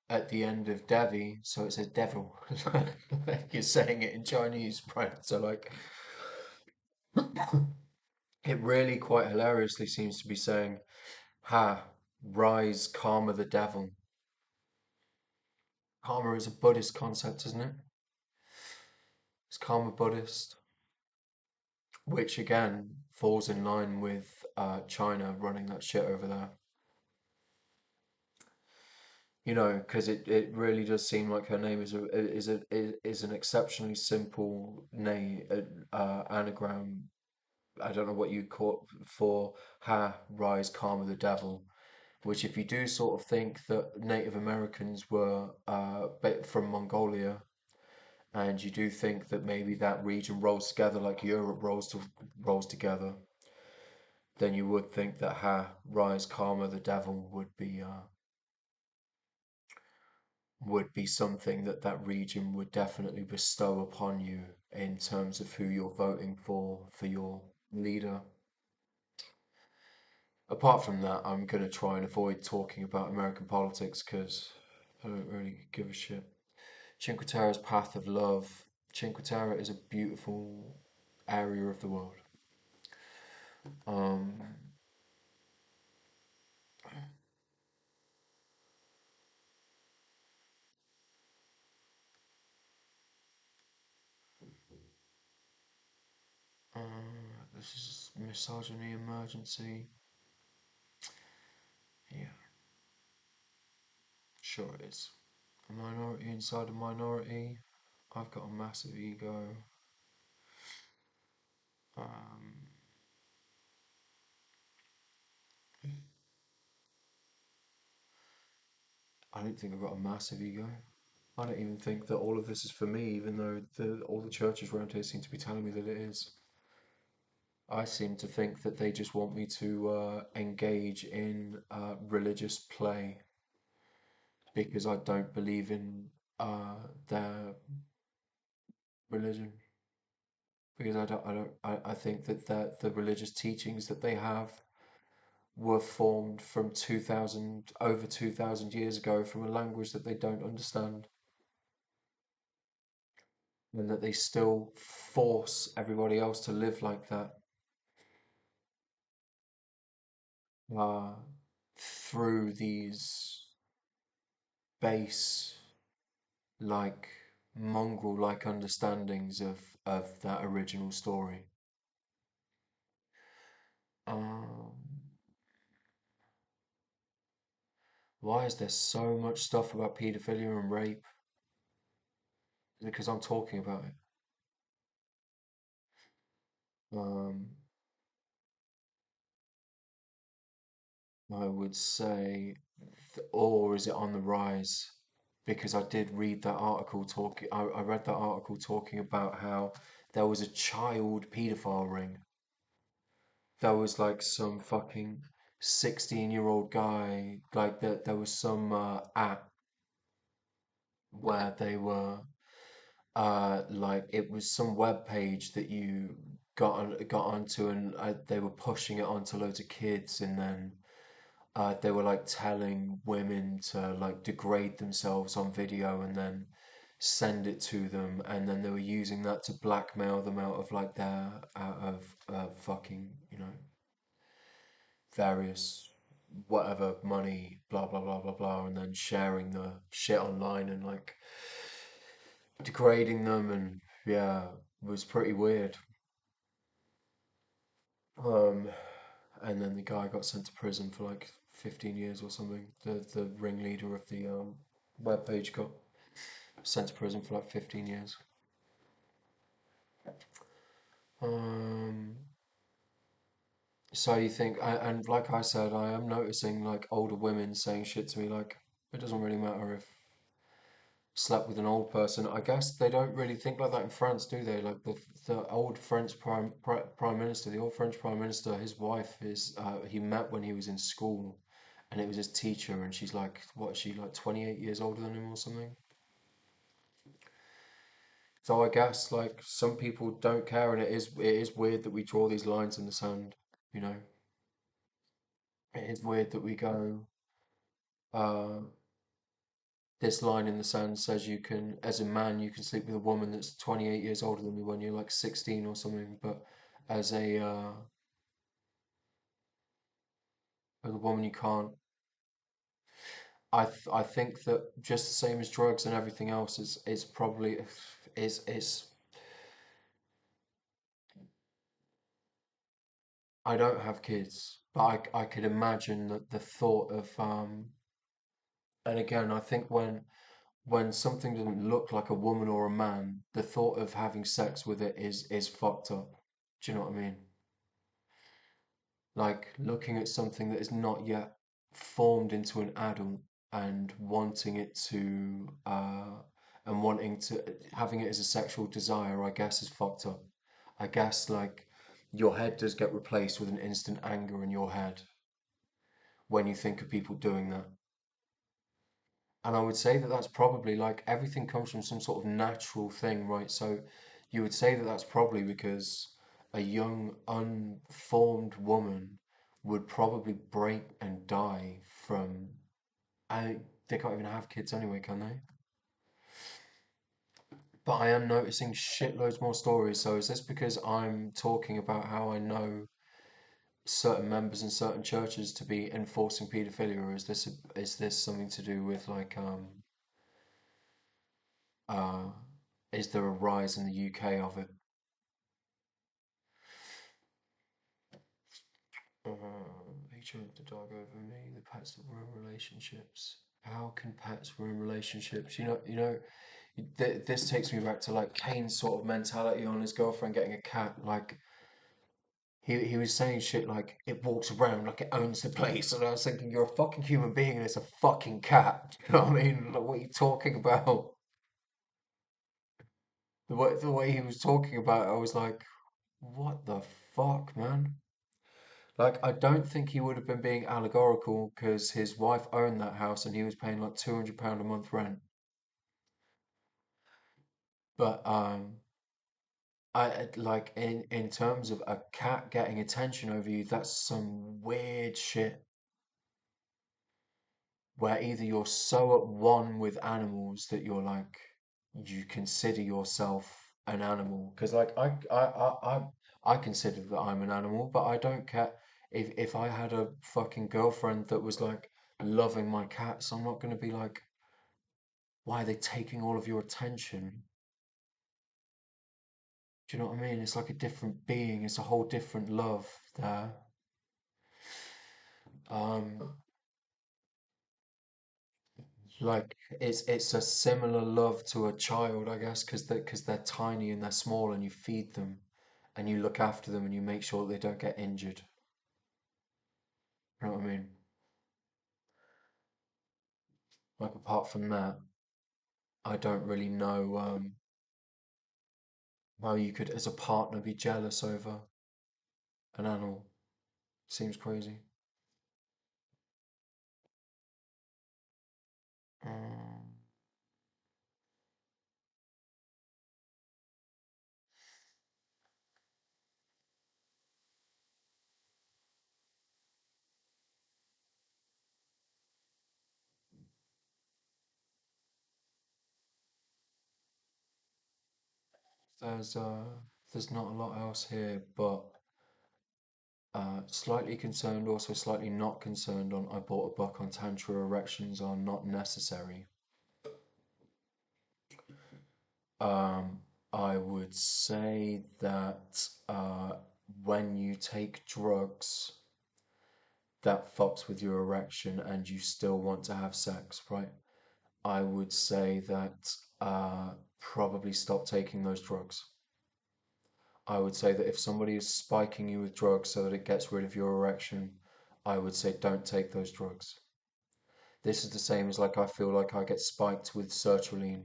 at the end of Devi, so it says devil. Like you're saying it in Chinese, right? So like it really quite hilariously seems to be saying, "Ha, rise, karma the devil." Karma is a Buddhist concept, isn't it? It's karma Buddhist, which again falls in line with China running that shit over there. You know, because it really does seem like her name is an exceptionally simple name anagram. I don't know what you call it for Ha Rise Karma the Devil, which if you do sort of think that Native Americans were from Mongolia, and you do think that maybe that region rolls together like Europe rolls together, then you would think that Ha Rise Karma the Devil would be something that that region would definitely bestow upon you in terms of who you're voting for your leader. Apart from that, I'm going to try and avoid talking about American politics because I don't really give a shit. Cinque Terre's Path of Love. Cinque Terre is a beautiful area of the world. Um, this is misogyny emergency. Yeah, sure it is. A minority inside a minority. I've got a massive ego. Um, I don't think I've got a massive ego. I don't even think that all of this is for me, even though all the churches around here seem to be telling me that it is. I seem to think that they just want me to engage in religious play because I don't believe in their religion. Because I think that the religious teachings that they have were formed from 2000, over 2000 years ago from a language that they don't understand. And that they still force everybody else to live like that uh, through these base, like mongrel-like understandings of that original story. Um, why is there so much stuff about paedophilia and rape? Because I'm talking about it. Um, I would say, or is it on the rise? because I did read that article talking. I read that article talking about how there was a child paedophile ring. There was like some fucking 16-year-old guy. Like there was some app where they were like it was some web page that you got onto, and they were pushing it onto loads of kids, and then they were like telling women to like degrade themselves on video and then send it to them, and then they were using that to blackmail them out of fucking, you know, various whatever money, blah blah blah blah blah, and then sharing the shit online and like degrading them, and yeah, it was pretty weird. Um, and then the guy got sent to prison for like 15 years or something. The ringleader of the web page got sent to prison for like 15 years. Um, so you think, and like I said, I am noticing like older women saying shit to me like, it doesn't really matter if slept with an old person. I guess they don't really think like that in France, do they? Like the old French prime minister, the old French prime minister, his wife is he met when he was in school, and it was his teacher, and she's like, what is she, like 28 years older than him or something? So I guess like some people don't care, and it is weird that we draw these lines in the sand. You know, it is weird that we go. Uh, this line in the sand says you can, as a man, you can sleep with a woman that's 28 years older than you when you're like 16 or something, but as a uh, as a woman you can't. I think that just the same as drugs and everything else is probably is I don't have kids, but I could imagine that the thought of and again I think when something doesn't look like a woman or a man, the thought of having sex with it is fucked up. Do you know what I mean? Like looking at something that is not yet formed into an adult and wanting it to and wanting to having it as a sexual desire, I guess, is fucked up. I guess like your head does get replaced with an instant anger in your head when you think of people doing that. And I would say that that's probably like everything comes from some sort of natural thing, right? So you would say that that's probably because a young, unformed woman would probably break and die from. I they can't even have kids anyway, can they? But I am noticing shitloads more stories. So is this because I'm talking about how I know certain members in certain churches to be enforcing paedophilia, or is this something to do with like Uh, is there a rise in the UK of it? He chose the dog over me. The pets that were in relationships. How can pets were in relationships? This takes me back to like Kane's sort of mentality on his girlfriend getting a cat. Like he was saying shit like it walks around like it owns the place, and I was thinking you're a fucking human being and it's a fucking cat. You know what I mean? Like, what are you talking about? The way he was talking about it, I was like, what the fuck, man? Like, I don't think he would have been being allegorical because his wife owned that house and he was paying like £200 a month rent. But like in terms of a cat getting attention over you, that's some weird shit where either you're so at one with animals that you're like you consider yourself an animal. Because like I consider that I'm an animal, but I don't care if I had a fucking girlfriend that was like loving my cats. I'm not gonna be like, why are they taking all of your attention? Do you know what I mean? It's like a different being. It's a whole different love there. Um, like it's a similar love to a child, I guess, because they're tiny and they're small, and you feed them, and you look after them, and you make sure they don't get injured. You know what I mean? Like apart from that. I don't really know how you could, as a partner, be jealous over an animal. Seems crazy. Mm. There's uh, there's not a lot else here, but slightly concerned, also slightly not concerned on. I bought a book on tantra erections are not necessary. Um, I would say that when you take drugs, that fucks with your erection and you still want to have sex, right? I would say that probably stop taking those drugs. I would say that if somebody is spiking you with drugs so that it gets rid of your erection, I would say don't take those drugs. This is the same as like I feel like I get spiked with sertraline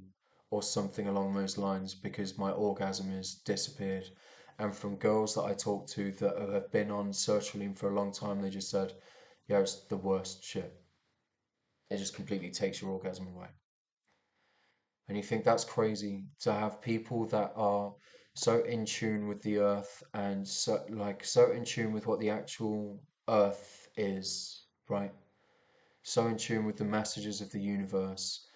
or something along those lines because my orgasm has disappeared. And from girls that I talk to that have been on sertraline for a long time, they just said, yeah, it's the worst shit. It just completely takes your orgasm away. And you think that's crazy to have people that are so in tune with the earth and so in tune with what the actual earth is, right? So in tune with the messages of the universe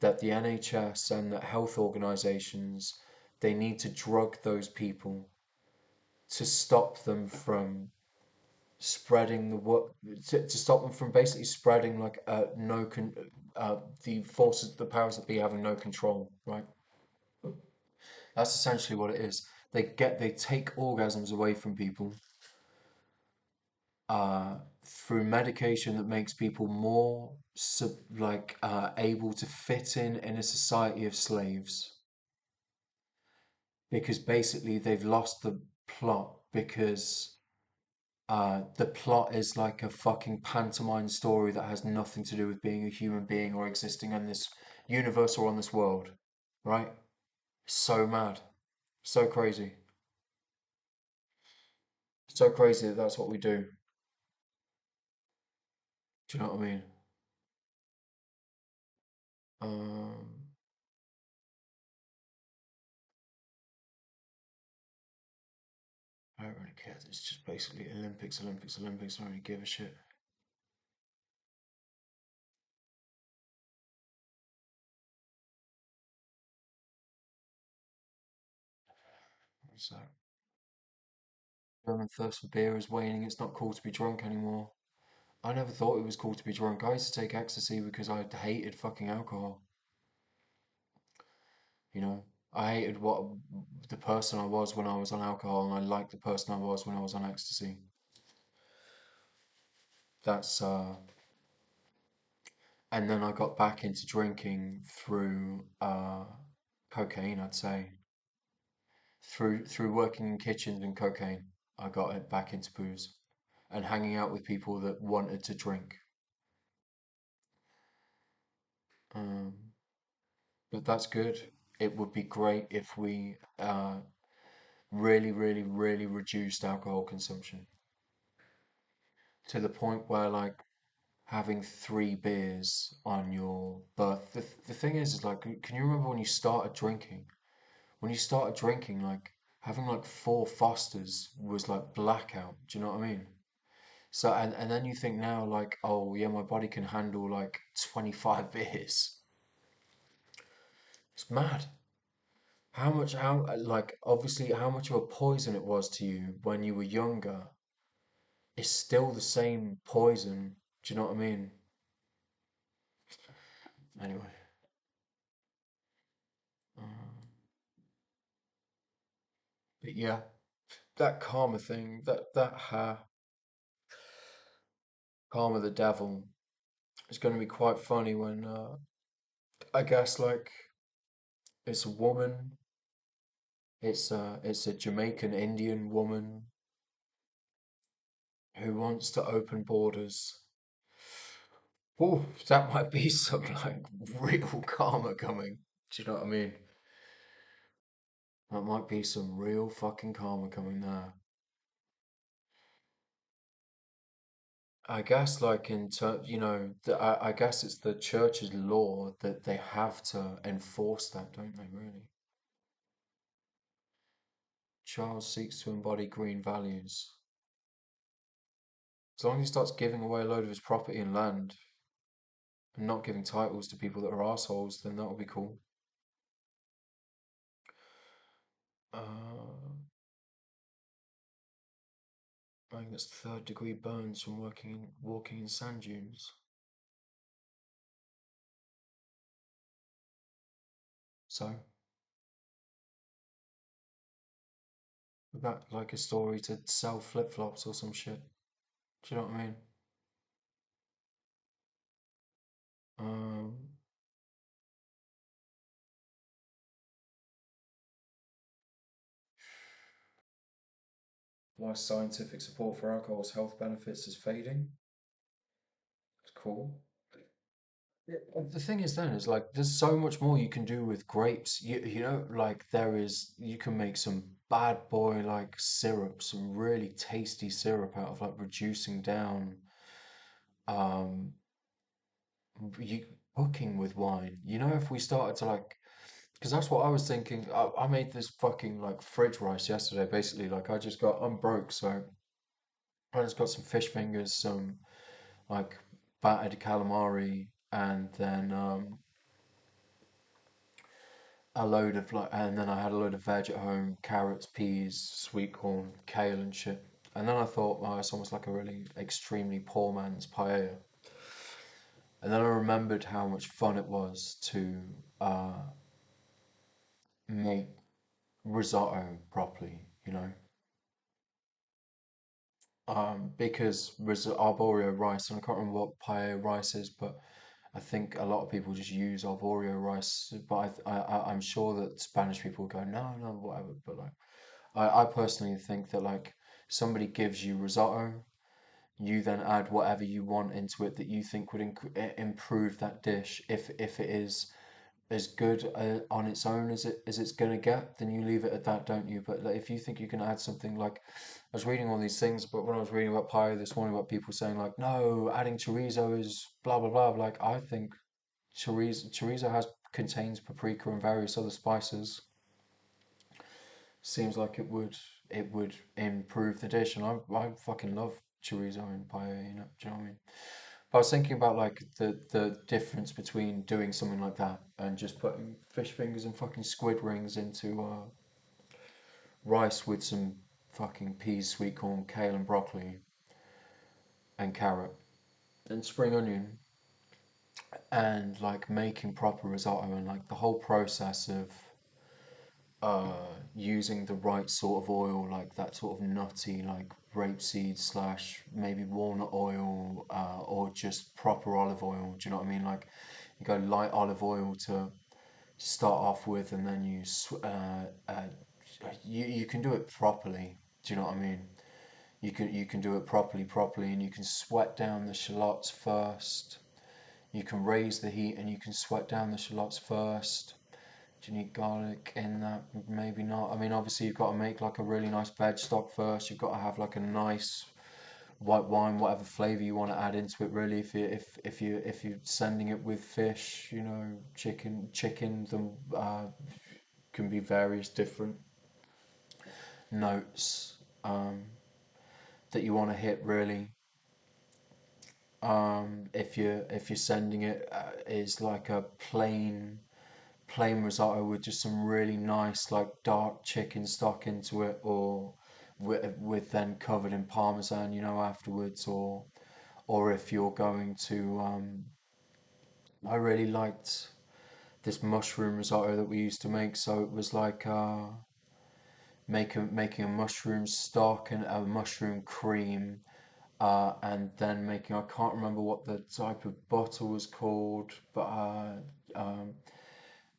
that the NHS and the health organizations they need to drug those people to stop them from spreading the what to stop them from basically spreading like no con the forces the powers that be having no control, right? That's essentially what it is. They take orgasms away from people through medication that makes people more able to fit in a society of slaves because basically they've lost the plot because the plot is like a fucking pantomime story that has nothing to do with being a human being or existing in this universe or on this world, right? So mad, so crazy, so crazy that that's what we do. Do you know what I mean? Um, I don't really care. It's just basically Olympics, Olympics, Olympics. I don't really give a shit. So, German thirst for beer is waning. It's not cool to be drunk anymore. I never thought it was cool to be drunk. I used to take ecstasy because I hated fucking alcohol. You know, I hated what the person I was when I was on alcohol, and I liked the person I was when I was on ecstasy. That's and then I got back into drinking through cocaine, I'd say. Through working in kitchens and cocaine, I got it back into booze and hanging out with people that wanted to drink. Um, but that's good. It would be great if we really, really, really reduced alcohol consumption to the point where like having 3 beers on your birth. The thing is like, can you remember when you started drinking? When you started drinking, like having like 4 Fosters was like blackout. Do you know what I mean? So and then you think now like, oh yeah, my body can handle like 25 beers. It's mad. How like obviously how much of a poison it was to you when you were younger is still the same poison. Do you know what I mean? Anyway, but yeah, that karma thing, that karma the devil is going to be quite funny when I guess like it's a woman, it's a Jamaican Indian woman who wants to open borders. Oh, that might be some like real karma coming. Do you know what I mean? That might be some real fucking karma coming there. I guess, like in I guess it's the church's law that they have to enforce that, don't they, really? Charles seeks to embody green values. As long as he starts giving away a load of his property and land and not giving titles to people that are assholes, then that'll be cool. Uh, I think that's third degree burns from walking in sand dunes. So, is that like a story to sell flip flops or some shit? Do you know what I mean? Um, why scientific support for alcohol's health benefits is fading? It's cool. Yeah, the thing is then is like there's so much more you can do with grapes. Like you can make some bad boy like syrup, some really tasty syrup out of like reducing down um you cooking with wine. If we started to like, because that's what I was thinking. I made this fucking like fridge rice yesterday. Basically, like I'm broke, so I just got some fish fingers, some like battered calamari, and then and then I had a load of veg at home, carrots, peas, sweet corn, kale, and shit. And then I thought, oh, it's almost like a really extremely poor man's paella. And then I remembered how much fun it was to make risotto properly. Because arborio rice, and I can't remember what paella rice is, but I think a lot of people just use arborio rice. But I'm sure that Spanish people go, no, no, whatever. But like, I personally think that like somebody gives you risotto, you then add whatever you want into it that you think would improve that dish. If it is as good on its own as it's gonna get, then you leave it at that, don't you? But like, if you think you can add something like, I was reading all these things, but when I was reading about pie this morning, about people saying like, no, adding chorizo is blah blah blah. Like I think chorizo has contains paprika and various other spices. Seems like it would improve the dish, and I fucking love chorizo and paella. Do you know what I mean? But I was thinking about like the difference between doing something like that and just putting fish fingers and fucking squid rings into rice with some fucking peas, sweet corn, kale, and broccoli and carrot and spring onion and like making proper risotto and like the whole process of using the right sort of oil, like that sort of nutty, like rapeseed slash maybe walnut oil, or just proper olive oil. Do you know what I mean? Like you go light olive oil to start off with, and then you can do it properly. Do you know what I mean? You can do it properly, and you can sweat down the shallots first. You can raise the heat, and you can sweat down the shallots first. Do you need garlic in that? Maybe not. I mean, obviously you've got to make like a really nice veg stock first. You've got to have like a nice white wine, whatever flavor you want to add into it. Really, if you're sending it with fish, chicken, then can be various different notes that you want to hit. Really, if you're sending it is like a plain risotto with just some really nice like dark chicken stock into it, or with then covered in parmesan, afterwards, or if you're going to I really liked this mushroom risotto that we used to make. So it was like making a mushroom stock and a mushroom cream, and then making, I can't remember what the type of butter was called, but um,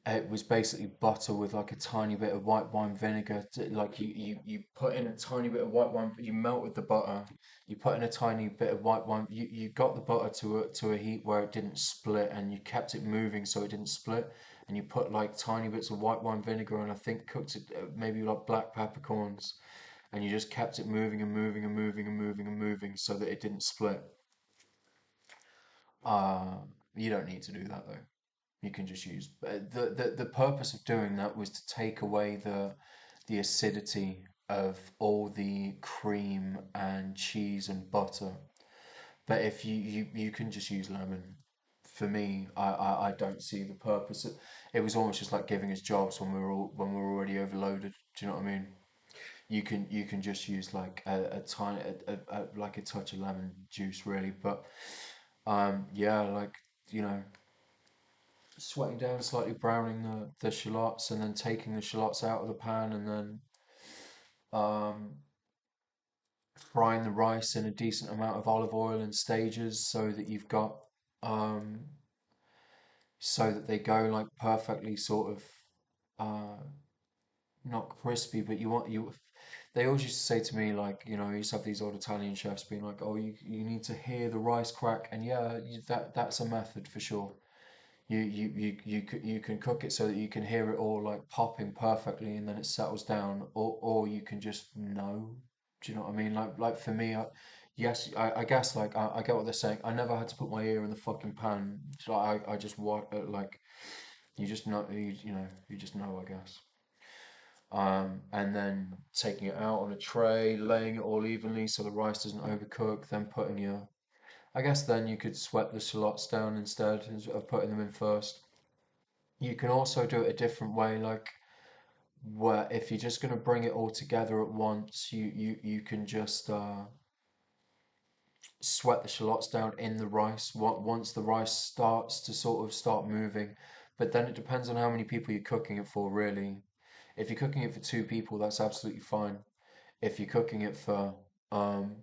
it was basically butter with like a tiny bit of white wine vinegar. Like you put in a tiny bit of white wine, you melted the butter, you put in a tiny bit of white wine, you got the butter to a heat where it didn't split, and you kept it moving so it didn't split. and you put like tiny bits of white wine vinegar and I think cooked it maybe like black peppercorns, and you just kept it moving and moving and moving and moving and moving so that it didn't split. Uh, you don't need to do that though. You can just use the purpose of doing that was to take away the acidity of all the cream and cheese and butter. But if you can just use lemon. For me, I don't see the purpose. It was almost just like giving us jobs when we were already overloaded. Do you know what I mean? You can just use like a tiny like a touch of lemon juice really. But yeah, like you know, sweating down, slightly browning the shallots, and then taking the shallots out of the pan, and then um, frying the rice in a decent amount of olive oil in stages, so that you've got um, so that they go like perfectly sort of uh, not crispy, but you want you. They always used to say to me like, I used to have these old Italian chefs being like, "Oh, you need to hear the rice crack," and yeah, that's a method for sure. You can cook it so that you can hear it all like popping perfectly and then it settles down, or you can just know. Do you know what I mean? Like for me, yes, I guess like I get what they're saying. I never had to put my ear in the fucking pan. So I just what like you just know you just know I guess. And then taking it out on a tray, laying it all evenly so the rice doesn't overcook, then putting your I guess then you could sweat the shallots down instead of putting them in first. You can also do it a different way, like where if you're just going to bring it all together at once, you can just sweat the shallots down in the rice. Once the rice starts to sort of start moving, but then it depends on how many people you're cooking it for, really. If you're cooking it for two people, that's absolutely fine. If you're cooking it for um,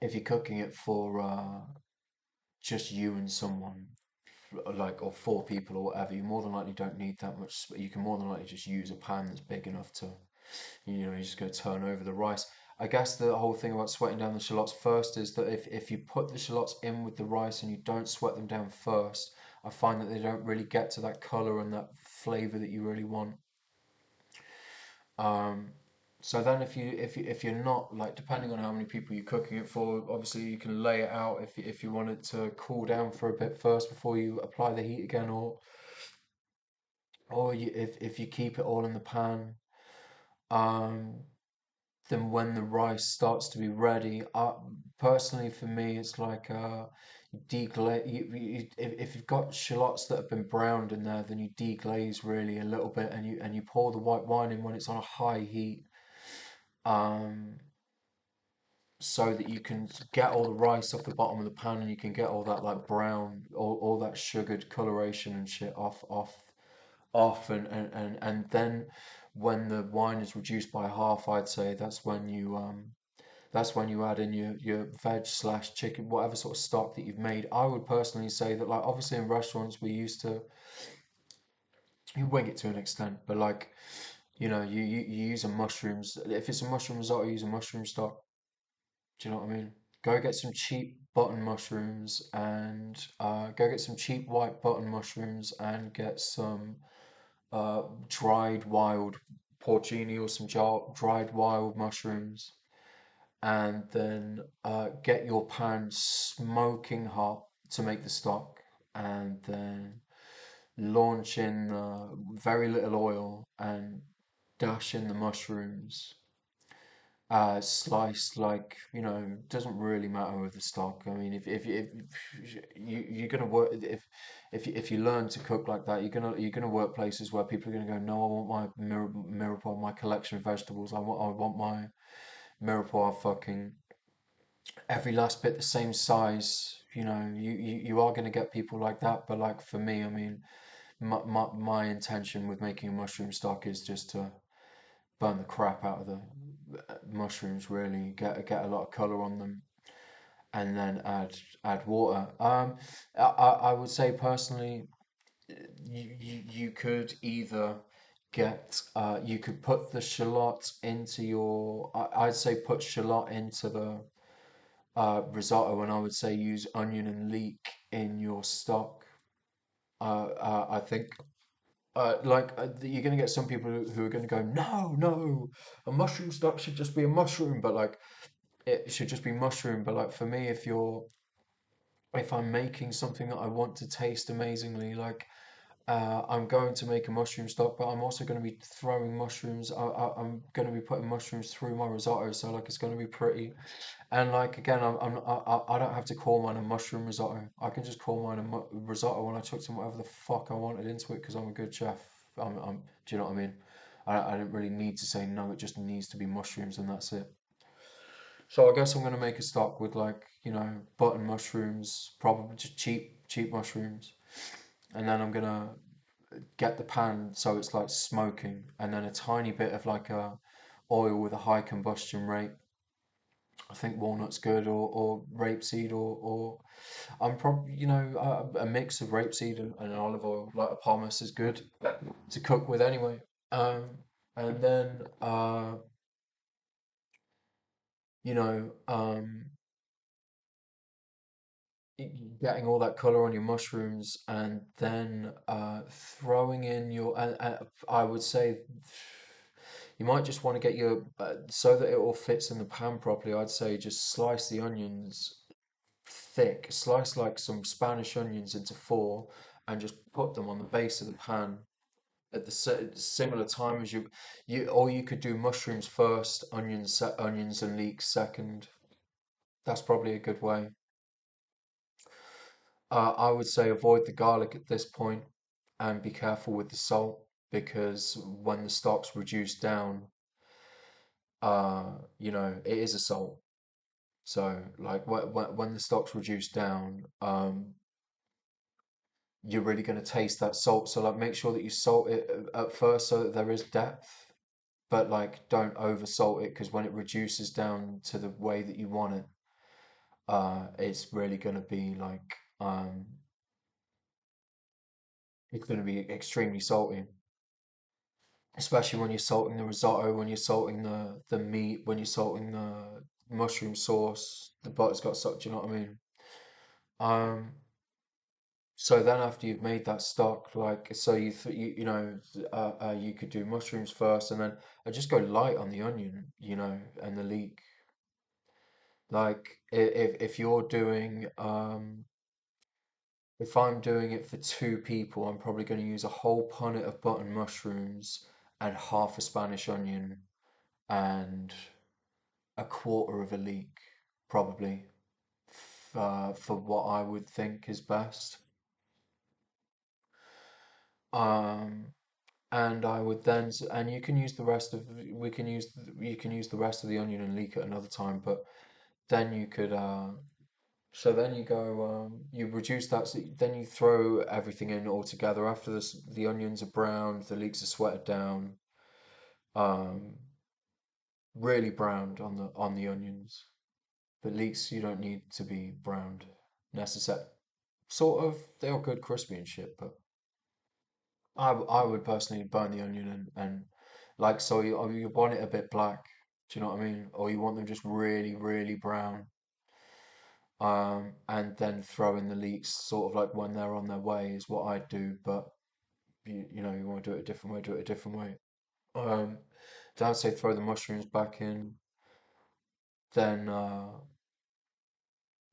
if you're cooking it for just you and someone, like or four people or whatever, you more than likely don't need that much. You can more than likely just use a pan that's big enough to, you're just going to turn over the rice. I guess the whole thing about sweating down the shallots first is that if you put the shallots in with the rice and you don't sweat them down first, I find that they don't really get to that color and that flavor that you really want. Um, so then if you're not like depending on how many people you're cooking it for, obviously you can lay it out if you want it to cool down for a bit first before you apply the heat again, or if you keep it all in the pan, um, then when the rice starts to be ready, personally for me, it's like deglaze. If you've got shallots that have been browned in there, then you deglaze really a little bit, and you pour the white wine in when it's on a high heat, um, so that you can get all the rice off the bottom of the pan, and you can get all that like brown, all that sugared coloration and shit off, and then when the wine is reduced by half, I'd say that's when you add in your veg slash chicken, whatever sort of stock that you've made. I would personally say that like obviously in restaurants we used to you wing it to an extent, but like you use a mushrooms. If it's a mushroom risotto, use a mushroom stock. Do you know what I mean? Go get some cheap button mushrooms and go get some cheap white button mushrooms and get some dried wild porcini or some dried wild mushrooms, and then get your pan smoking hot to make the stock, and then launch in very little oil and dash in the mushrooms. Sliced like doesn't really matter with the stock. I mean, if you're gonna work if you learn to cook like that, you're gonna work places where people are gonna go, no, I want my mirepoix, my collection of vegetables. I want my mirepoix fucking every last bit the same size. You are gonna get people like that, but like for me, I mean, my intention with making a mushroom stock is just to burn the crap out of the mushrooms. Really get a lot of color on them, and then add water. I would say personally, you could either you could put the shallot into your. I'd say put shallot into the risotto, and I would say use onion and leek in your stock. I think you're going to get some people who are going to go, no, no, a mushroom stock should just be a mushroom, but like it should just be mushroom. But like for me, if I'm making something that I want to taste amazingly, like I'm going to make a mushroom stock, but I'm also going to be throwing mushrooms. I'm going to be putting mushrooms through my risotto, so like it's going to be pretty. And like again, I don't have to call mine a mushroom risotto. I can just call mine a risotto when I chucked in whatever the fuck I wanted into it because I'm a good chef. Do you know what I mean? I don't really need to say no. It just needs to be mushrooms and that's it. So I guess I'm gonna make a stock with like button mushrooms, probably just cheap mushrooms, and then I'm gonna get the pan so it's like smoking, and then a tiny bit of like a oil with a high combustion rate. I think walnut's good, or rapeseed, or I'm probably a mix of rapeseed and olive oil, like a pomace is good to cook with anyway. Um, and then you know, getting all that color on your mushrooms, and then throwing in your. I would say you might just want to get your so that it all fits in the pan properly. I'd say just slice the onions thick, slice like some Spanish onions into four, and just put them on the base of the pan at the similar time as or you could do mushrooms first, onions and leeks second. That's probably a good way. I would say avoid the garlic at this point and be careful with the salt because when the stock's reduced down, it is a salt. So like when the stock's reduced down, you're really going to taste that salt. So like make sure that you salt it at first so that there is depth, but like don't over salt it because when it reduces down to the way that you want it, it's really going to be like it's going to be extremely salty. Especially when you're salting the risotto, when you're salting the meat, when you're salting the mushroom sauce, the butter's got such, you know what I mean? Um, so then after you've made that stock, like so you could do mushrooms first, and then I just go light on the onion, and the leek. Like if you're doing if I'm doing it for two people, I'm probably going to use a whole punnet of button mushrooms and half a Spanish onion and a quarter of a leek, probably, for what I would think is best. Um, and I would then, and you can use the rest of, we can use, you can use the rest of the onion and leek at another time, but then you could, so then you go, you reduce that, so then you throw everything in all together. After this, the onions are browned, the leeks are sweated down, um, really browned on the onions. But leeks you don't need to be browned necessary. Sort of, they are good crispy and shit, but I would personally burn the onion and like so you want it a bit black. Do you know what I mean? Or you want them just really, really brown. And then throw in the leeks sort of like when they're on their way is what I'd do. But you want to do it a different way, do it a different way. Um, then I'd say throw the mushrooms back in. Then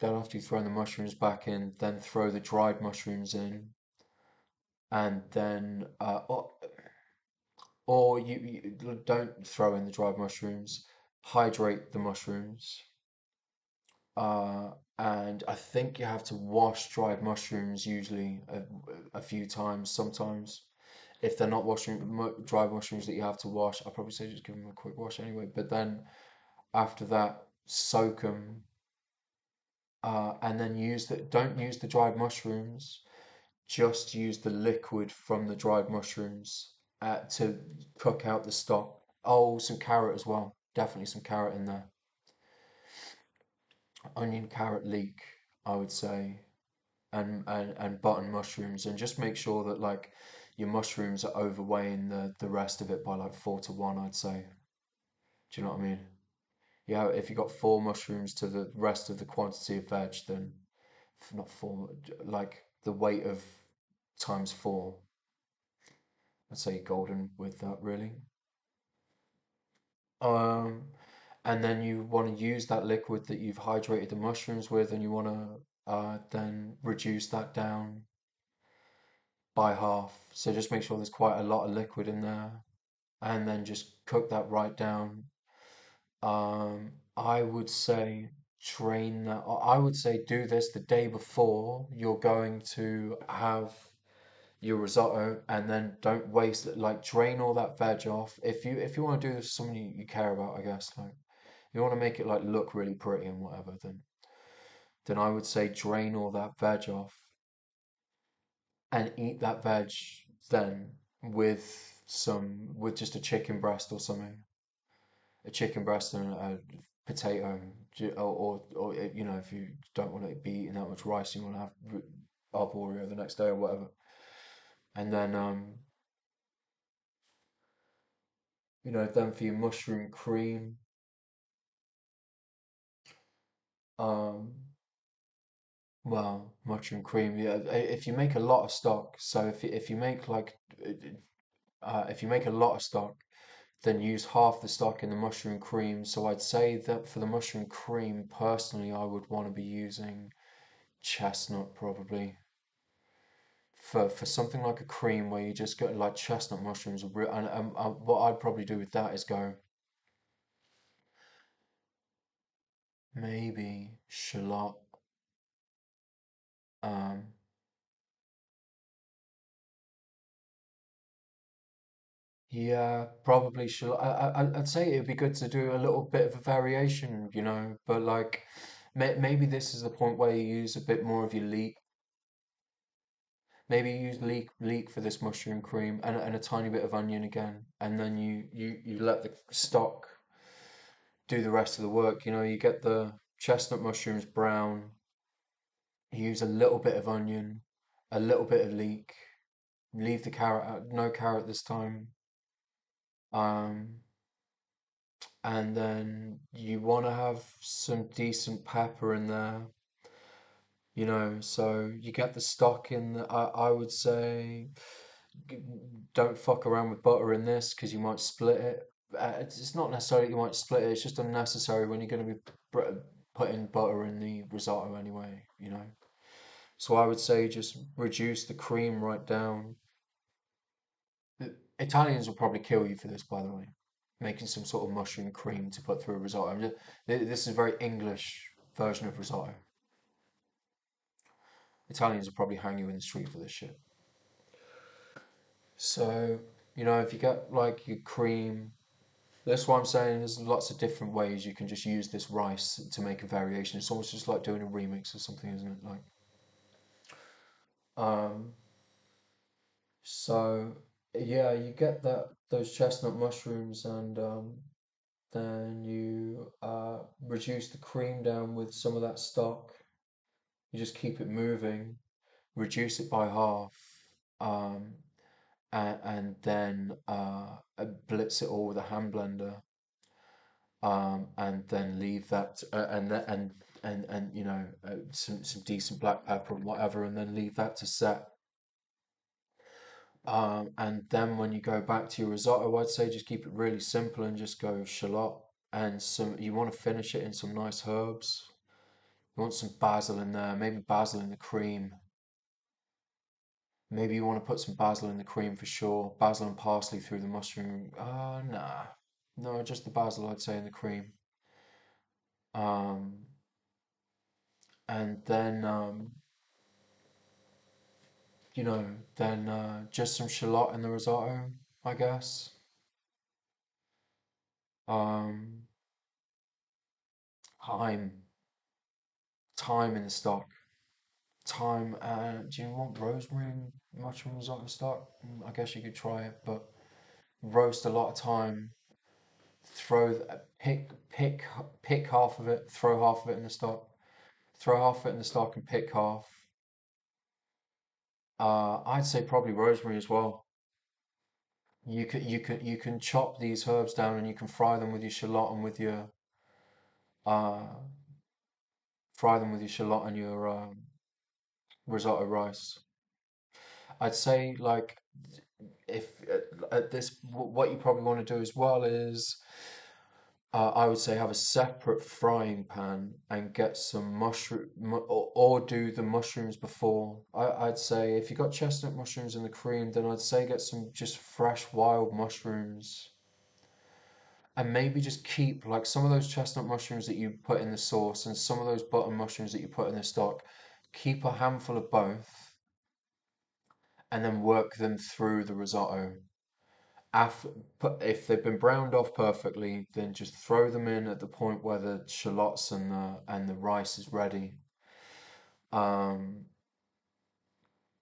then after you've thrown the mushrooms back in, then throw the dried mushrooms in, and then or you don't throw in the dried mushrooms, hydrate the mushrooms, uh, and I think you have to wash dried mushrooms usually a few times. Sometimes, if they're not dried mushrooms that you have to wash, I'd probably say just give them a quick wash anyway. But then after that, soak them, and then don't use the dried mushrooms. Just use the liquid from the dried mushrooms to cook out the stock. Oh, some carrot as well. Definitely some carrot in there. Onion, carrot, leek, I would say, and button mushrooms, and just make sure that like your mushrooms are overweighing the rest of it by like 4 to 1, I'd say. Do you know what I mean? Yeah, if you got four mushrooms to the rest of the quantity of veg, then not four, like the weight of times four. I'd say golden with that really. Um, and then you want to use that liquid that you've hydrated the mushrooms with, and you want to then reduce that down by half. So just make sure there's quite a lot of liquid in there, and then just cook that right down. I would say drain that. I would say do this the day before you're going to have your risotto, and then don't waste it. Like drain all that veg off. If you want to do this with someone you care about, I guess. Like you want to make it like look really pretty and whatever, then I would say drain all that veg off and eat that veg then with just a chicken breast or something, a chicken breast and a potato, you know, if you don't want to be eating that much rice, you want to have arborio the next day or whatever, and then you know, then for your mushroom cream, um, well, mushroom cream, yeah. If you make a lot of stock, so if you make like if you make a lot of stock, then use half the stock in the mushroom cream. So I'd say that for the mushroom cream, personally, I would want to be using chestnut probably. For something like a cream where you just get like chestnut mushrooms, and what I'd probably do with that is go maybe shallot, um, yeah, probably shallot. I'd say it'd be good to do a little bit of a variation, you know, but like maybe this is the point where you use a bit more of your leek. Maybe use leek for this mushroom cream and a tiny bit of onion again, and then you let the stock do the rest of the work. You know, you get the chestnut mushrooms brown, you use a little bit of onion, a little bit of leek, leave the carrot out, no carrot this time. Um, and then you want to have some decent pepper in there, you know, so you get the stock in the, I would say g- don't fuck around with butter in this because you might split it. It's not necessarily you might split it, it's just unnecessary when you're going to be putting butter in the risotto anyway, you know. So I would say just reduce the cream right down. Italians will probably kill you for this, by the way. Making some sort of mushroom cream to put through a risotto. This is a very English version of risotto. Italians will probably hang you in the street for this shit. So, you know, if you get like your cream, that's what I'm saying. There's lots of different ways you can just use this rice to make a variation. It's almost just like doing a remix or something, isn't it? Like, um, so yeah, you get that those chestnut mushrooms, and then you reduce the cream down with some of that stock. You just keep it moving, reduce it by half, um, and then blitz it all with a hand blender, and then leave that and you know some decent black pepper and whatever, and then leave that to set. And then when you go back to your risotto, I'd say just keep it really simple and just go shallot and some. You want to finish it in some nice herbs. You want some basil in there, maybe basil in the cream. Maybe you want to put some basil in the cream for sure. Basil and parsley through the mushroom. Nah. No, just the basil, I'd say, in the cream. Um, and then you know, then just some shallot in the risotto, I guess. Um, thyme, thyme in the stock. Thyme. Do you want rosemary and mushroom risotto stock? I guess you could try it, but roast a lot of thyme. Pick half of it. Throw half of it in the stock. Throw half of it in the stock and pick half. I'd say probably rosemary as well. You can chop these herbs down and you can uh fry them with your shallot and your risotto rice. I'd say like if at this what you probably want to do as well is I would say have a separate frying pan and get some or do the mushrooms before. I'd say if you got chestnut mushrooms in the cream, then I'd say get some just fresh wild mushrooms and maybe just keep like some of those chestnut mushrooms that you put in the sauce and some of those button mushrooms that you put in the stock. Keep a handful of both and then work them through the risotto. Af if they've been browned off perfectly, then just throw them in at the point where the shallots and the rice is ready. Um,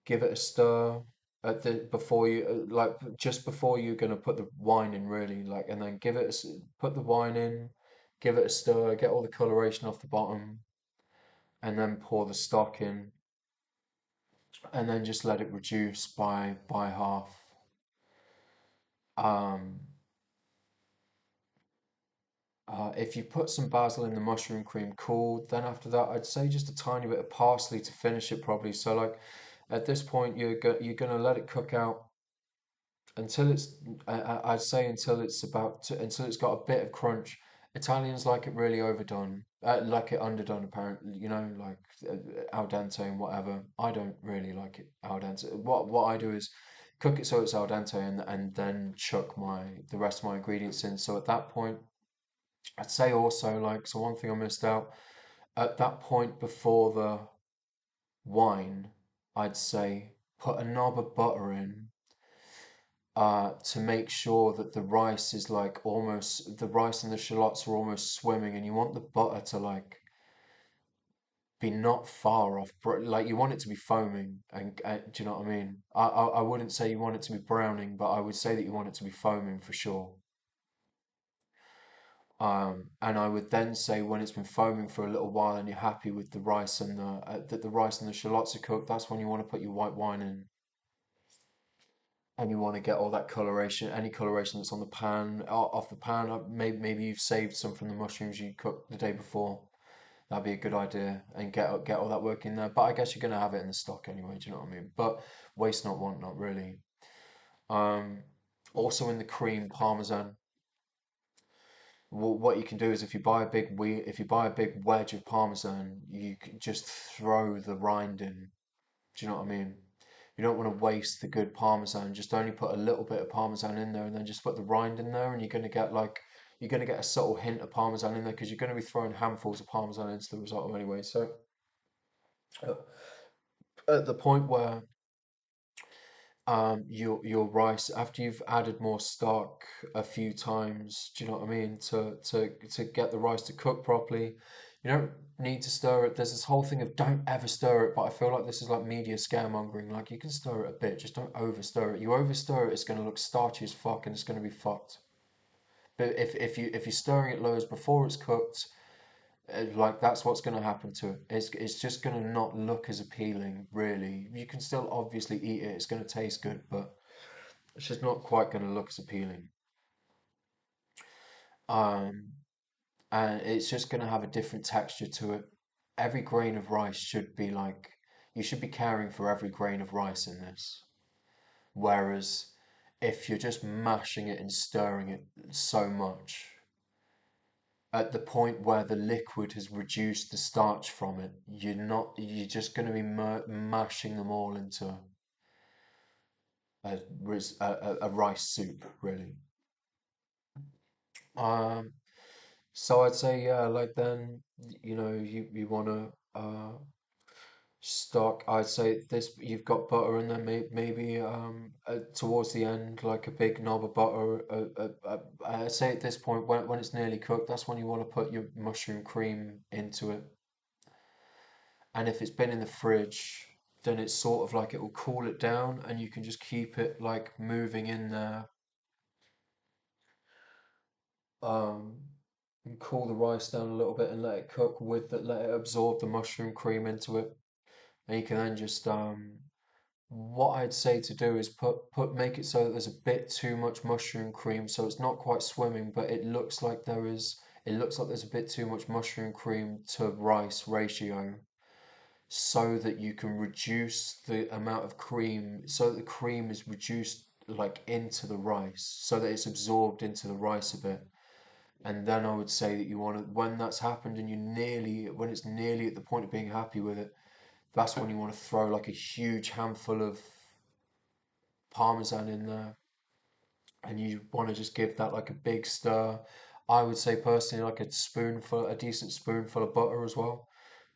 Give it a stir at the before you like just before you're gonna put the wine in really like, and then put the wine in, give it a stir, get all the coloration off the bottom, and then pour the stock in, and then just let it reduce by half. Um, if you put some basil in the mushroom cream, cool. Then after that, I'd say just a tiny bit of parsley to finish it probably. So like at this point, you're gonna let it cook out until I'd say until it's got a bit of crunch. Italians like it really overdone, like it underdone apparently. You know, like al dente and whatever. I don't really like it al dente. What I do is cook it so it's al dente and then chuck the rest of my ingredients in. So at that point. I'd say also, like, so one thing I missed out at that point before the wine, I'd say put a knob of butter in to make sure that the rice is like almost, the rice and the shallots are almost swimming, and you want the butter to like be not far off, like you want it to be foaming, and do you know what I mean? I wouldn't say you want it to be browning, but I would say that you want it to be foaming for sure. And I would then say when it's been foaming for a little while and you're happy with the rice and that the rice and the shallots are cooked, that's when you want to put your white wine in, and you want to get all that coloration, any coloration that's on the pan, off the pan. Maybe you've saved some from the mushrooms you cooked the day before. That'd be a good idea, and get all that work in there. But I guess you're gonna have it in the stock anyway. Do you know what I mean? But waste not, want not, really. Um, Also in the cream, parmesan. What you can do is if you buy a big wedge of Parmesan, you can just throw the rind in. Do you know what I mean? You don't want to waste the good Parmesan. Just only put a little bit of Parmesan in there and then just put the rind in there, and you're gonna get a subtle hint of Parmesan in there because you're gonna be throwing handfuls of Parmesan into the risotto anyway. So uh, at the point where your rice after you've added more stock a few times, do you know what I mean, to get the rice to cook properly, you don't need to stir it. There's this whole thing of don't ever stir it, but I feel like this is like media scaremongering. Like you can stir it a bit, just don't over stir it. You over stir it, it's going to look starchy as fuck and it's going to be fucked. But if you're stirring it loads before it's cooked, like that's what's going to happen to it. It's just going to not look as appealing, really. You can still obviously eat it. It's going to taste good, but it's just not quite going to look as appealing. Um, and it's just going to have a different texture to it. Every grain of rice should be like, you should be caring for every grain of rice in this. Whereas if you're just mashing it and stirring it so much, at the point where the liquid has reduced the starch from it, you're just going to be mashing them all into a rice soup, really. Um, So I'd say yeah, like then you want to stock. I'd say this you've got butter and then maybe towards the end like a big knob of butter. I'd say at this point when it's nearly cooked, that's when you want to put your mushroom cream into it. And if it's been in the fridge, then it's sort of like it will cool it down, and you can just keep it like moving in there. Um, and cool the rice down a little bit and let it cook let it absorb the mushroom cream into it. And you can then just what I'd say to do is make it so that there's a bit too much mushroom cream, so it's not quite swimming, but it looks like there's a bit too much mushroom cream to rice ratio. so that you can reduce the amount of cream, so that the cream is reduced like into the rice, so that it's absorbed into the rice a bit. And then I would say that you want to, when that's happened and when it's nearly at the point of being happy with it, that's when you want to throw like a huge handful of parmesan in there, and you want to just give that like a big stir. I would say personally like a decent spoonful of butter as well,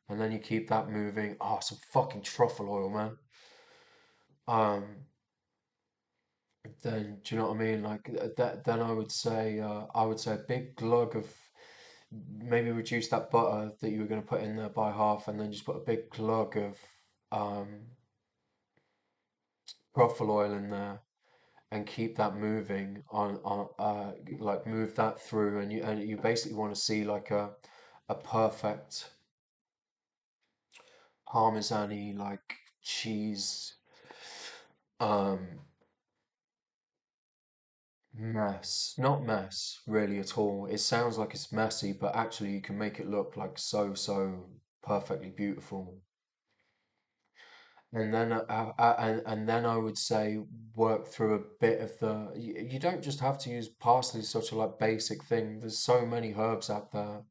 and then you keep that moving. Oh, some fucking truffle oil, man. Um, then do you know what I mean? Like that. Then I would say a big glug of, maybe reduce that butter that you were going to put in there by half, and then just put a big glug of um, truffle oil in there, and keep that moving like move that through, and you basically want to see like a perfect parmesan like cheese um mess. Not mess really at all. It sounds like it's messy, but actually you can make it look like so perfectly beautiful. And then and then I would say work through a bit of you don't just have to use parsley, such a like basic thing. There's so many herbs out there,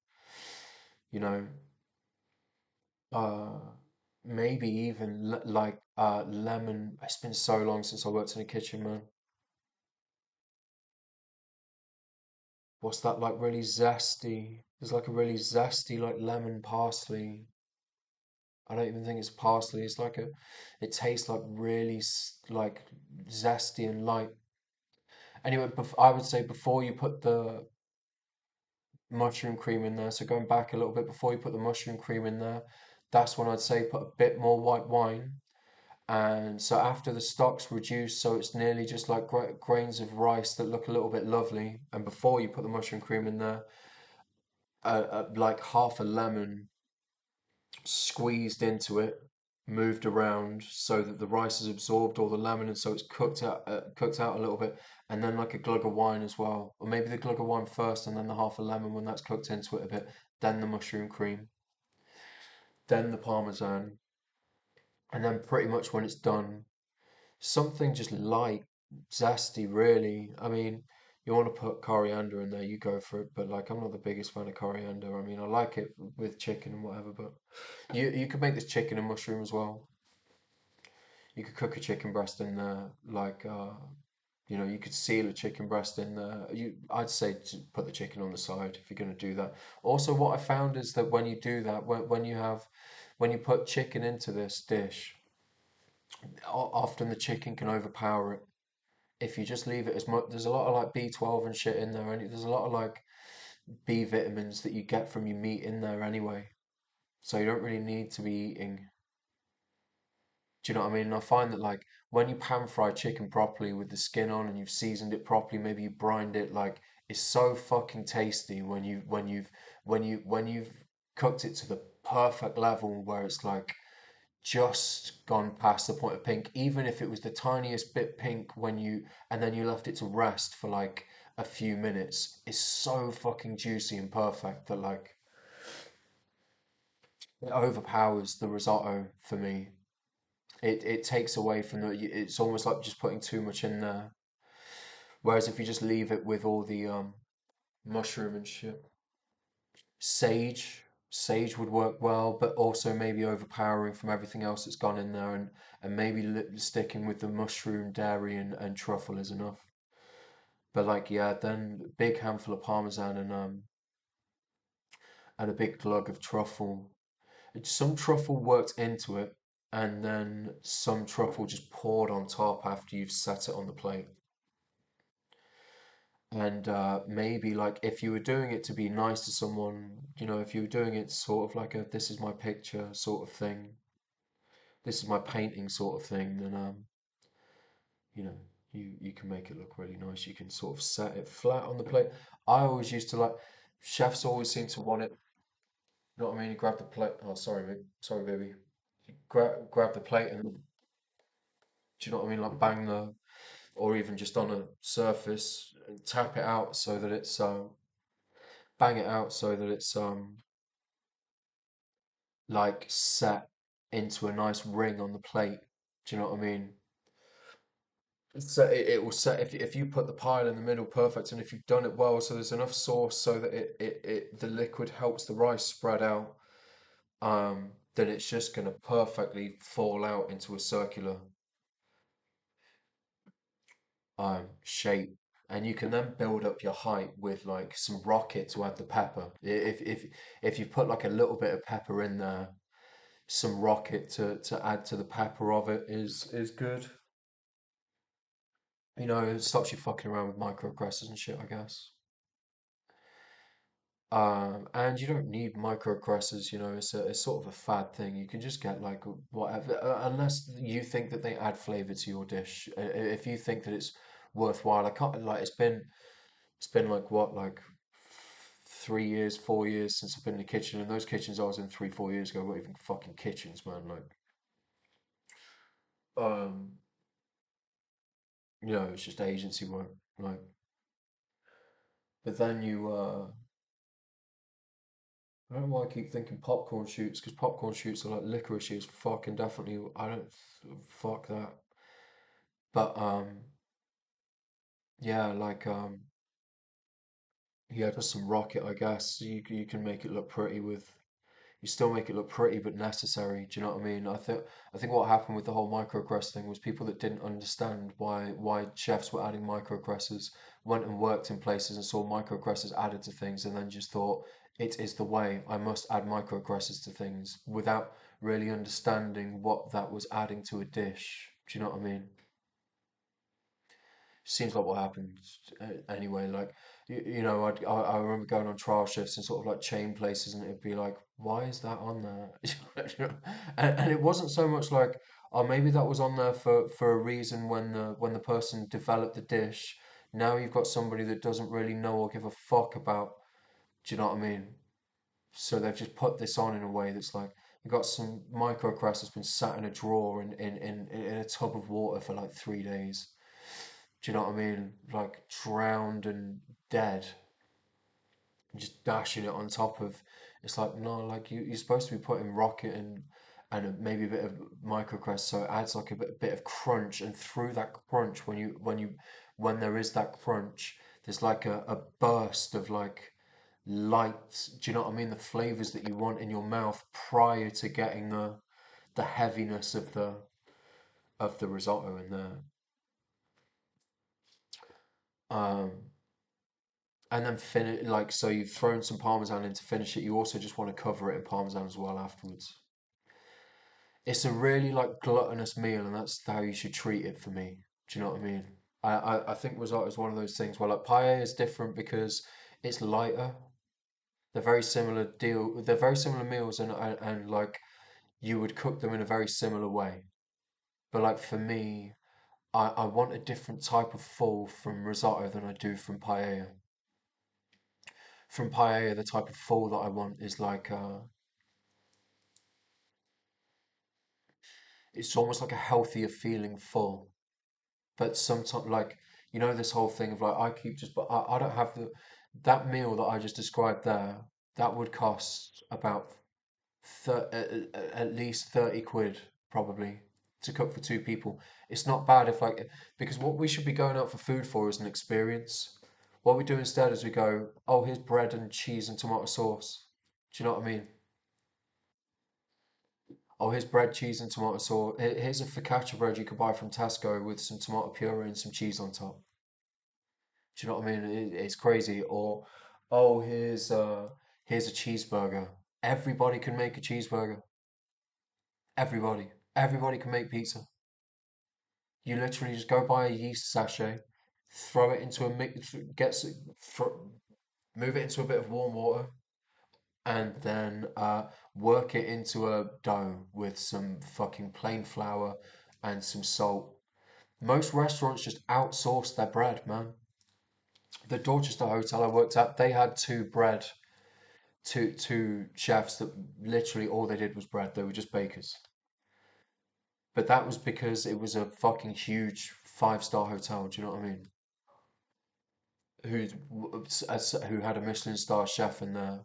you know. Uh, maybe even like lemon. It's been so long since I worked in a kitchen, man. What's that like really zesty? There's like a really zesty like lemon parsley. I don't even think it's parsley. It's like it tastes like really like zesty and light. Anyway, I would say before you put the mushroom cream in there, so going back a little bit, before you put the mushroom cream in there, that's when I'd say put a bit more white wine. And so after the stock's reduced, so it's nearly just like grains of rice that look a little bit lovely. And before you put the mushroom cream in there, like half a lemon squeezed into it, moved around so that the rice has absorbed all the lemon, and so it's cooked out a little bit, and then like a glug of wine as well, or maybe the glug of wine first, and then the half a lemon when that's cooked into it a bit, then the mushroom cream, then the parmesan, and then pretty much when it's done, something just light, zesty, really. I mean, you want to put coriander in there, you go for it, but like I'm not the biggest fan of coriander. I mean, I like it with chicken and whatever, but you could make this chicken and mushroom as well. You could cook a chicken breast in there, like you could seal a chicken breast in there. I'd say to put the chicken on the side if you're going to do that. Also, what I found is that when you do that, when you put chicken into this dish, often the chicken can overpower it. If you just leave it as much, there's a lot of like B12 and shit in there, and there's a lot of like B vitamins that you get from your meat in there anyway. So you don't really need to be eating. Do you know what I mean? And I find that like when you pan fry chicken properly with the skin on and you've seasoned it properly, maybe you brined it, like it's so fucking tasty when you've cooked it to the perfect level where it's like just gone past the point of pink, even if it was the tiniest bit pink and then you left it to rest for like a few minutes, it's so fucking juicy and perfect that like it overpowers the risotto for me. It takes away from it's almost like just putting too much in there. Whereas if you just leave it with all the mushroom and shit, sage would work well, but also maybe overpowering from everything else that's gone in there, and maybe sticking with the mushroom, dairy, and truffle is enough. But like yeah, then big handful of parmesan and a big glug of truffle. Some truffle worked into it, and then some truffle just poured on top after you've set it on the plate. And maybe like if you were doing it to be nice to someone, if you were doing it sort of like a this is my picture sort of thing, this is my painting sort of thing, then you know, you can make it look really nice. You can sort of set it flat on the plate. I always used to like chefs always seem to want it. You know what I mean? You grab the plate. Oh, sorry, mate. Sorry, baby. Grab the plate and do you know what I mean? Like bang the, or even just on a surface and tap it out so that it's bang it out so that it's like set. into a nice ring on the plate. Do you know what I mean? So it will set if you put the pile in the middle perfect, and if you've done it well, so there's enough sauce so that the liquid helps the rice spread out, then it's just gonna perfectly fall out into a circular shape. And you can then build up your height with like some rocket to add the pepper. If you put like a little bit of pepper in there, some rocket to add to the pepper of it is good. You know, it stops you fucking around with microaggressors and shit, I guess. And you don't need microaggressors, you know, it's sort of a fad thing. You can just get like whatever, unless you think that they add flavor to your dish. If you think that it's worthwhile, I can't like it's been like what, like 3 years, 4 years since I've been in the kitchen, and those kitchens I was in 3, 4 years ago weren't even fucking kitchens, man. Um, it's just agency work. Like, but then I don't know why I keep thinking popcorn shoots, because popcorn shoots are like licorice is fucking definitely. I don't fuck that. But yeah, like yeah, just some rocket, I guess. You can make it look pretty with. You still make it look pretty, but necessary. Do you know what I mean? I think what happened with the whole microcrest thing was people that didn't understand why chefs were adding microcresses went and worked in places and saw microcresses added to things, and then just thought it is the way. I must add microcresses to things without really understanding what that was adding to a dish. Do you know what I mean? Seems like what happened anyway. Like I remember going on trial shifts in sort of like chain places, and it'd be like, why is that on there? And it wasn't so much like, oh, maybe that was on there for a reason when the person developed the dish. Now you've got somebody that doesn't really know or give a fuck about. Do you know what I mean? So they've just put this on in a way that's like, you've got some microcress that's been sat in a drawer in a tub of water for like 3 days. Do you know what I mean? Like drowned and dead, and just dashing it on top of. It's like no, like you're supposed to be putting rocket and maybe a bit of microcrest, so it adds like a bit of crunch. And through that crunch, when there is that crunch, there's like a burst of like light. Do you know what I mean? The flavors that you want in your mouth prior to getting the heaviness of the risotto in there. Um, And then finish like so you've thrown some parmesan in to finish it. You also just want to cover it in parmesan as well afterwards. It's a really like gluttonous meal, and that's how you should treat it for me. Do you know what I mean? I think risotto is one of those things where like paella is different because it's lighter. They're very similar meals, and like you would cook them in a very similar way. But like for me, I want a different type of full from risotto than I do from paella. From paella, the type of full that I want is like it's almost like a healthier feeling full. But sometimes, like, this whole thing of like, I keep just, but I don't have that meal that I just described there, that would cost about at least 30 quid probably to cook for two people. It's not bad if, like, because what we should be going out for food for is an experience. What we do instead is we go, oh, here's bread and cheese and tomato sauce. Do you know what I mean? Oh, here's bread, cheese, and tomato sauce. Here's a focaccia bread you could buy from Tesco with some tomato puree and some cheese on top. Do you know what I mean? It's crazy. Or, oh, here's a cheeseburger. Everybody can make a cheeseburger. Everybody can make pizza. You literally just go buy a yeast sachet, throw it into a mix, move it into a bit of warm water, and then work it into a dough with some fucking plain flour and some salt. Most restaurants just outsource their bread, man. The Dorchester hotel I worked at, they had two chefs that literally all they did was bread. They were just bakers. But that was because it was a fucking huge 5-star hotel. Do you know what I mean? Who who had a Michelin star chef in there.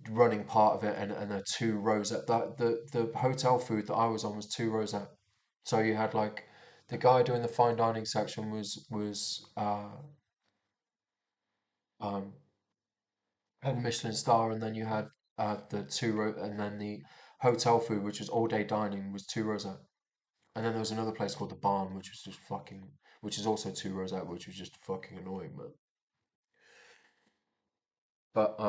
running part of it, and a two rosette. That the hotel food that I was on was two rosette. So you had like the guy doing the fine dining section was um had a Michelin star, and then you had and then the hotel food, which was all day dining, was two rosette. And then there was another place called the Barn, which was just fucking, which is also two rosette, which was just fucking annoying, man. But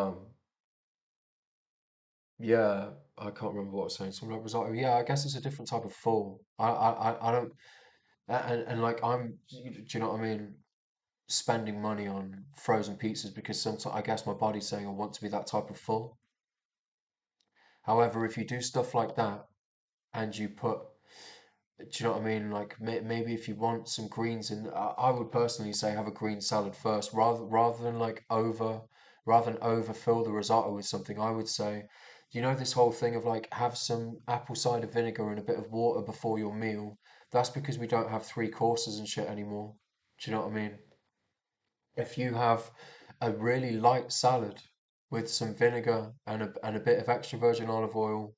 yeah, I can't remember what I was saying. Something like risotto. Yeah, I guess it's a different type of full. I don't, and like do you know what I mean? Spending money on frozen pizzas because sometimes I guess my body's saying I want to be that type of full. However, if you do stuff like that and you put, do you know what I mean? Like maybe if you want some greens in, I would personally say have a green salad first, rather than like rather than overfill the risotto with something. I would say, you know, this whole thing of like have some apple cider vinegar and a bit of water before your meal. That's because we don't have three courses and shit anymore. Do you know what I mean? If you have a really light salad with some vinegar and a bit of extra virgin olive oil,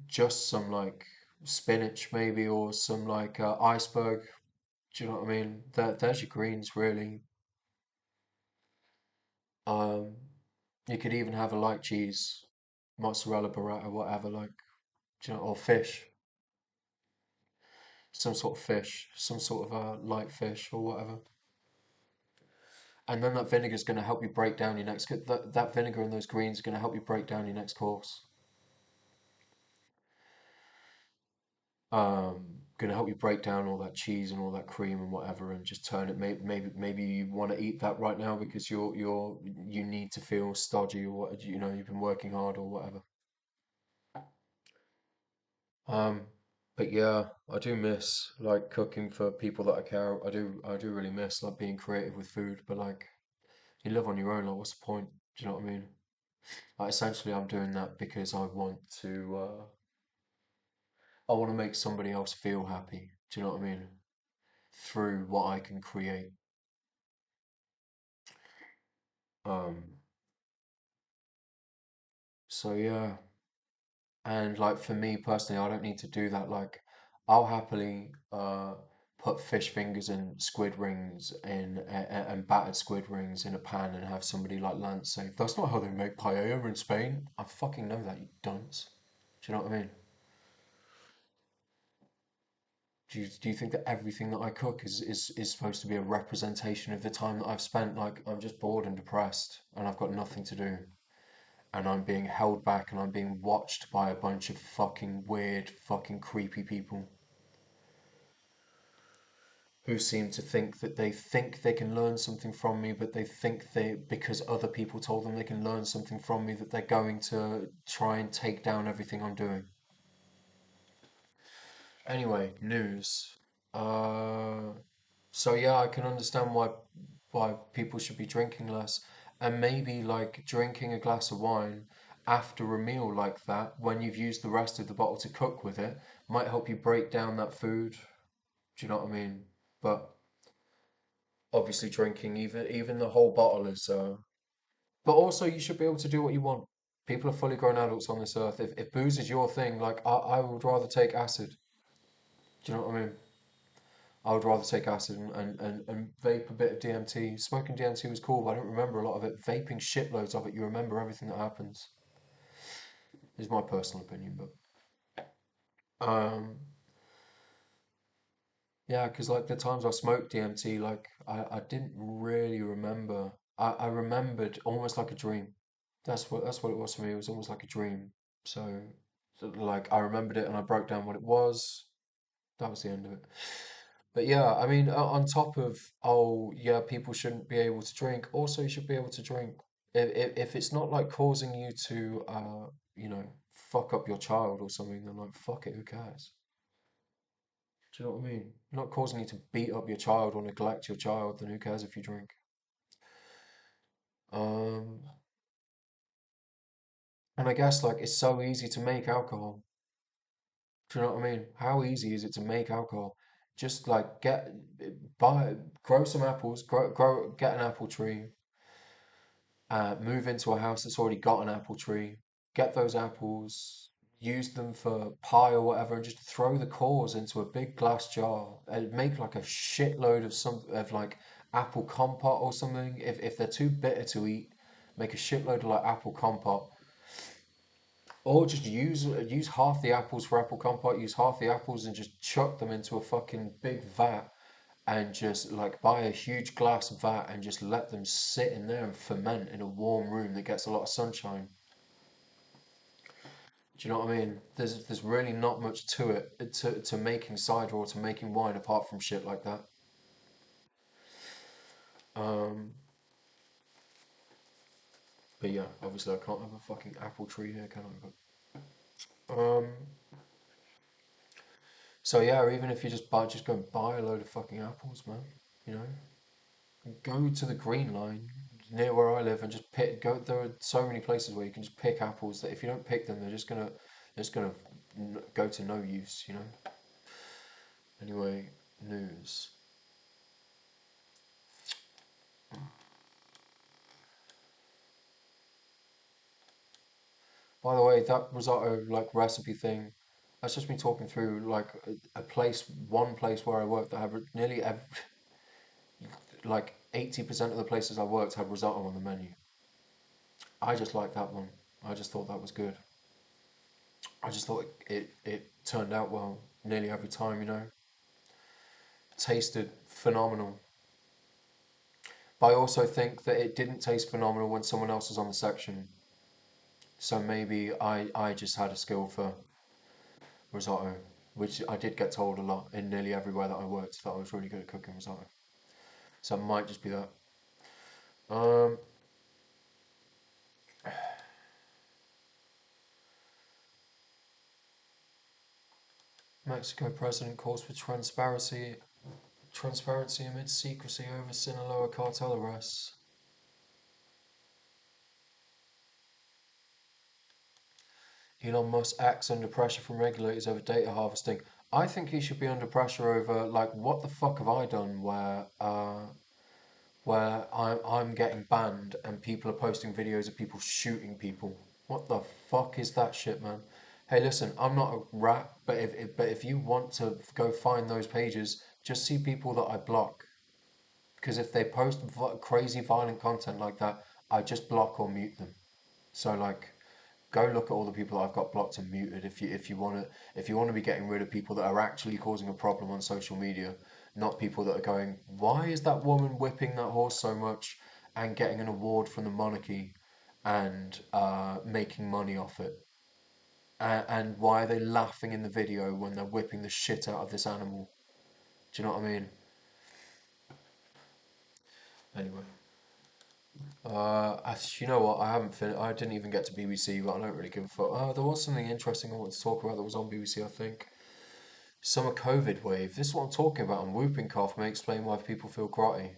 just some like spinach maybe or some like iceberg. Do you know what I mean? There's your greens really. Um, you could even have a light cheese, mozzarella burrata, whatever, like, do you know, or fish, some sort of fish, some sort of light fish or whatever. And then that vinegar is going to help you break down your next. That vinegar and those greens are going to help you break down your next course. Going to help you break down all that cheese and all that cream and whatever, and just turn it. Maybe you want to eat that right now because you need to feel stodgy or what you know you've been working hard or whatever. Um, but yeah, I do miss like cooking for people that I care. I do really miss like being creative with food. But like you live on your own, like what's the point? Do you know what I mean? Like essentially, I'm doing that because I want to make somebody else feel happy. Do you know what I mean? Through what I can create. Um, so yeah, and like for me personally, I don't need to do that. Like, I'll happily put fish fingers and squid rings and battered squid rings in a pan and have somebody like Lance say, "That's not how they make paella in Spain." I fucking know that, you dunce. Do you know what I mean? Do you think that everything that I cook is supposed to be a representation of the time that I've spent? Like, I'm just bored and depressed and I've got nothing to do. And I'm being held back and I'm being watched by a bunch of fucking weird, fucking creepy people who seem to think they can learn something from me, but they think because other people told them they can learn something from me, that they're going to try and take down everything I'm doing. Anyway, news. Uh, so yeah, I can understand why people should be drinking less, and maybe like drinking a glass of wine after a meal like that, when you've used the rest of the bottle to cook with it, might help you break down that food. Do you know what I mean? But obviously, drinking even the whole bottle is. But also, you should be able to do what you want. People are fully grown adults on this earth. If booze is your thing, like I would rather take acid. Do you know what I mean? I would rather take acid and vape a bit of DMT. Smoking DMT was cool, but I don't remember a lot of it. Vaping shitloads of it, you remember everything that happens. Is my personal opinion, but um, yeah, because like the times I smoked DMT, like I didn't really remember. I remembered almost like a dream. That's what it was for me. It was almost like a dream. So like I remembered it and I broke down what it was. That was the end of it. But yeah, I mean, on top of, oh, yeah, people shouldn't be able to drink, also you should be able to drink. If it's not like causing you to, you know, fuck up your child or something, then like, fuck it, who cares? Do you know what I mean? Not causing you to beat up your child or neglect your child, then who cares if you drink? Um, and I guess like it's so easy to make alcohol. Do you know what I mean? How easy is it to make alcohol? Just like buy, grow some apples, get an apple tree, move into a house that's already got an apple tree, get those apples, use them for pie or whatever, and just throw the cores into a big glass jar and make like a shitload of some of like apple compote or something. If they're too bitter to eat, make a shitload of like apple compote, or just use half the apples for apple compote. Use half the apples and just chuck them into a fucking big vat and just like buy a huge glass vat and just let them sit in there and ferment in a warm room that gets a lot of sunshine. Do you know what I mean? There's really not much to it to making cider or to making wine apart from shit like that. Um, but yeah, obviously I can't have a fucking apple tree here, can I? But, so yeah, or even if you just go and buy a load of fucking apples, man. You know, go to the Green Line near where I live and just pick. Go. There are so many places where you can just pick apples that if you don't pick them, they're just gonna go to no use. You know. Anyway, news. By the way, that risotto like recipe thing, that's just me talking through like one place where I worked that had nearly like 80% of the places I worked had risotto on the menu. I just liked that one. I just thought that was good. I just thought it turned out well nearly every time, you know. Tasted phenomenal. But I also think that it didn't taste phenomenal when someone else was on the section. So maybe I just had a skill for risotto, which I did get told a lot in nearly everywhere that I worked that I was really good at cooking risotto. So it might just be that. Um, Mexico president calls for transparency amid secrecy over Sinaloa cartel arrests. Elon Musk acts under pressure from regulators over data harvesting. I think he should be under pressure over like what the fuck have I done where I'm getting banned and people are posting videos of people shooting people. What the fuck is that shit, man? Hey, listen, I'm not a rat, but if you want to go find those pages, just see people that I block. Because if they post crazy violent content like that, I just block or mute them. So like, go look at all the people that I've got blocked and muted. If you want to be getting rid of people that are actually causing a problem on social media, not people that are going, why is that woman whipping that horse so much and getting an award from the monarchy and making money off it? And why are they laughing in the video when they're whipping the shit out of this animal? Do you know what I mean? Anyway. You know what? I haven't finished. I didn't even get to BBC, but I don't really give a fuck. There was something interesting I wanted to talk about that was on BBC, I think. Summer COVID wave. This is what I'm talking about. And whooping cough may explain why people feel grotty.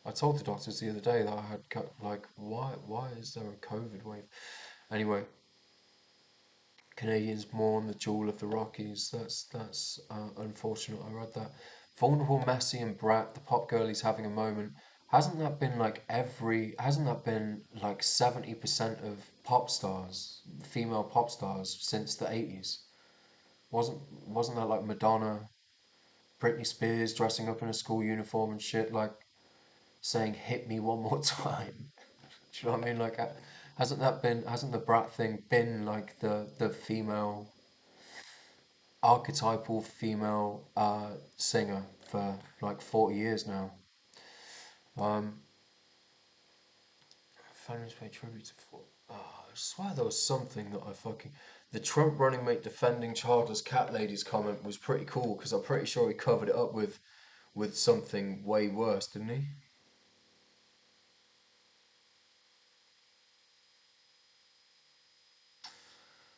I told the doctors the other day that I had like, why is there a COVID wave? Anyway, Canadians mourn the jewel of the Rockies. That's unfortunate. I read that. Vulnerable, messy, and brat. The pop girlie's having a moment. Hasn't that been like 70% of pop stars, female pop stars since the 80s? Wasn't that like Madonna, Britney Spears dressing up in a school uniform and shit, like saying "hit me one more time"? Do you know what I mean? Like, hasn't the brat thing been like the female archetypal female singer for like 40 years now? Um, Fans pay tribute to. I swear there was something that I fucking. The Trump running mate defending childless cat ladies comment was pretty cool because I'm pretty sure he covered it up with something way worse, didn't he?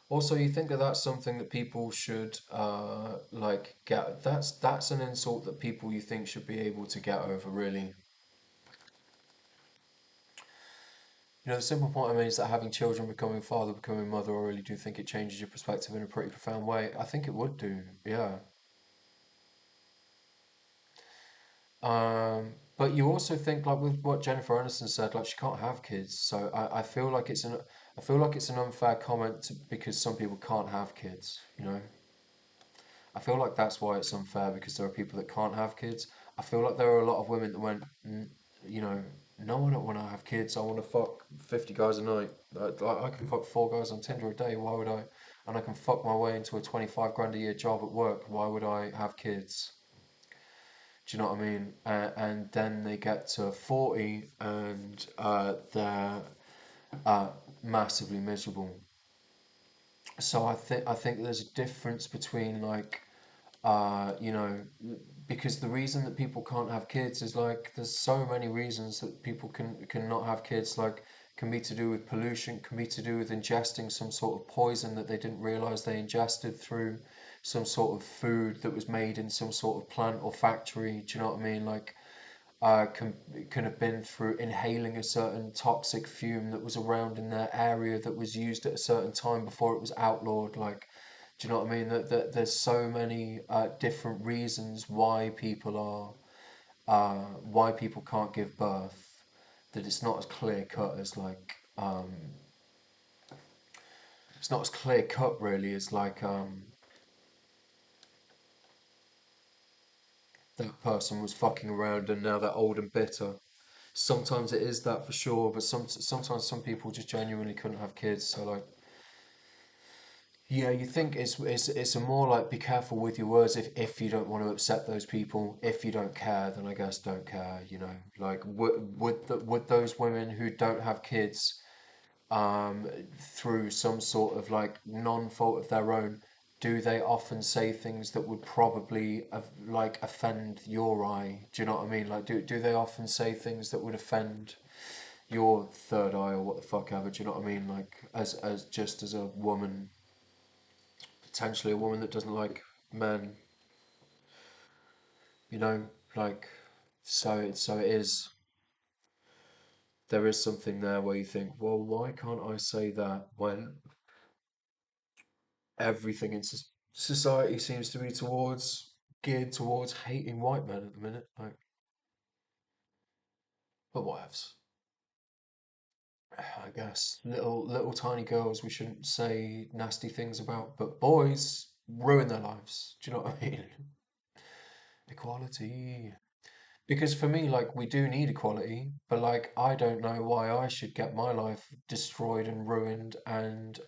Also, you think that that's something that people should like get. That's an insult that people you think should be able to get over, really. You know, the simple point I mean is that having children, becoming father, becoming mother, I really do think it changes your perspective in a pretty profound way. I think it would do, yeah. But you also think like with what Jennifer Aniston said, like she can't have kids. So I feel like I feel like it's an unfair comment because some people can't have kids, you know? I feel like that's why it's unfair because there are people that can't have kids. I feel like there are a lot of women that went, you know, no, I don't want to have kids. I want to fuck 50 guys a night. I can fuck four guys on Tinder a day. Why would I? And I can fuck my way into a 25 grand a year job at work. Why would I have kids? Do you know what I mean? And then they get to 40 and they're uh, massively miserable. So I think there's a difference between like you know, because the reason that people can't have kids is like there's so many reasons that people can not have kids. Like can be to do with pollution, can be to do with ingesting some sort of poison that they didn't realize they ingested through some sort of food that was made in some sort of plant or factory. Do you know what I mean? Like can have been through inhaling a certain toxic fume that was around in their area that was used at a certain time before it was outlawed. Like, do you know what I mean? That there's so many different reasons why people can't give birth. That it's not as clear cut as like it's not as clear cut really as like that person was fucking around and now they're old and bitter. Sometimes it is that for sure, but sometimes some people just genuinely couldn't have kids. So like, yeah, you think it's a more like be careful with your words if you don't want to upset those people. If you don't care, then I guess don't care. You know, like would those women who don't have kids through some sort of like non-fault of their own, do they often say things that would probably like offend your eye? Do you know what I mean? Like, do they often say things that would offend your third eye or what the fuck ever? Do you know what I mean? Like, as just as a woman, potentially a woman that doesn't like men, you know, like, so it is. There is something there where you think, well, why can't I say that when everything in society seems to be geared towards hating white men at the minute. Like, but whatevs. I guess little tiny girls we shouldn't say nasty things about, but boys ruin their lives. Do you know what I mean? Equality. Because for me, like we do need equality, but like I don't know why I should get my life destroyed and ruined and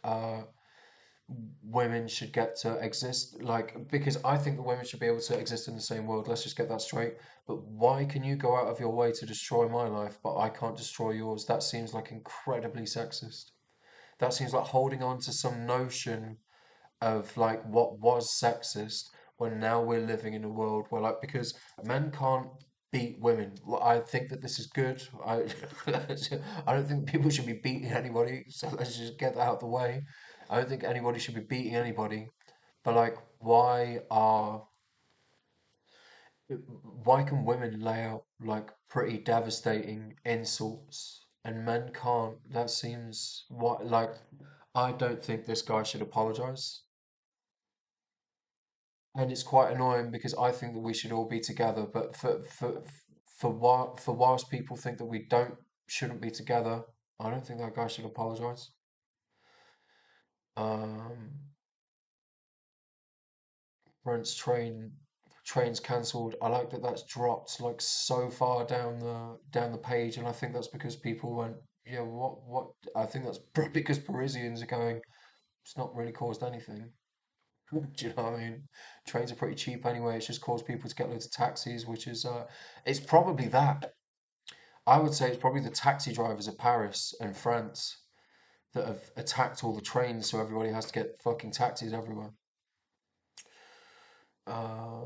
women should get to exist like because I think that women should be able to exist in the same world. Let's just get that straight. But why can you go out of your way to destroy my life, but I can't destroy yours? That seems like incredibly sexist. That seems like holding on to some notion of like what was sexist when now we're living in a world where like because men can't beat women. Well, I think that this is good. I don't think people should be beating anybody, so let's just get that out of the way. I don't think anybody should be beating anybody. But like why can women lay out like pretty devastating insults and men can't? That seems what like I don't think this guy should apologize. And it's quite annoying because I think that we should all be together, but for whilst people think that we don't shouldn't be together, I don't think that guy should apologize. Um, Brent's train's cancelled. I like that that's dropped like so far down the page, and I think that's because people went, yeah, what? I think that's because Parisians are going. It's not really caused anything. Do you know what I mean? Trains are pretty cheap anyway. It's just caused people to get loads of taxis, which is it's probably that. I would say it's probably the taxi drivers of Paris and France that have attacked all the trains, so everybody has to get fucking taxis everywhere. Uh,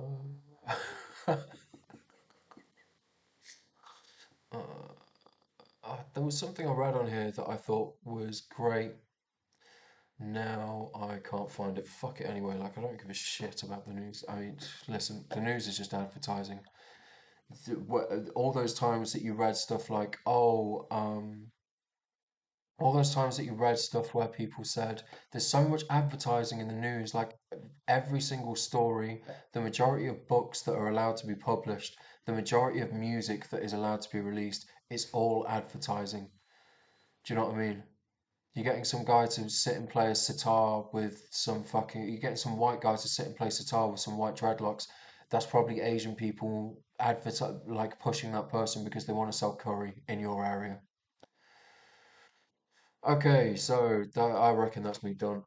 there was something I read on here that I thought was great. Now I can't find it. Fuck it anyway. Like I don't give a shit about the news. I mean, listen, the news is just advertising. All those times that you read stuff like, oh, all those times that you read stuff where people said there's so much advertising in the news, like every single story, the majority of books that are allowed to be published, the majority of music that is allowed to be released is all advertising. Do you know what I mean? You're getting some guy to sit and play a sitar with some fucking. You're getting some white guy to sit and play sitar with some white dreadlocks. That's probably Asian people like pushing that person because they want to sell curry in your area. Okay, so I reckon that's me done.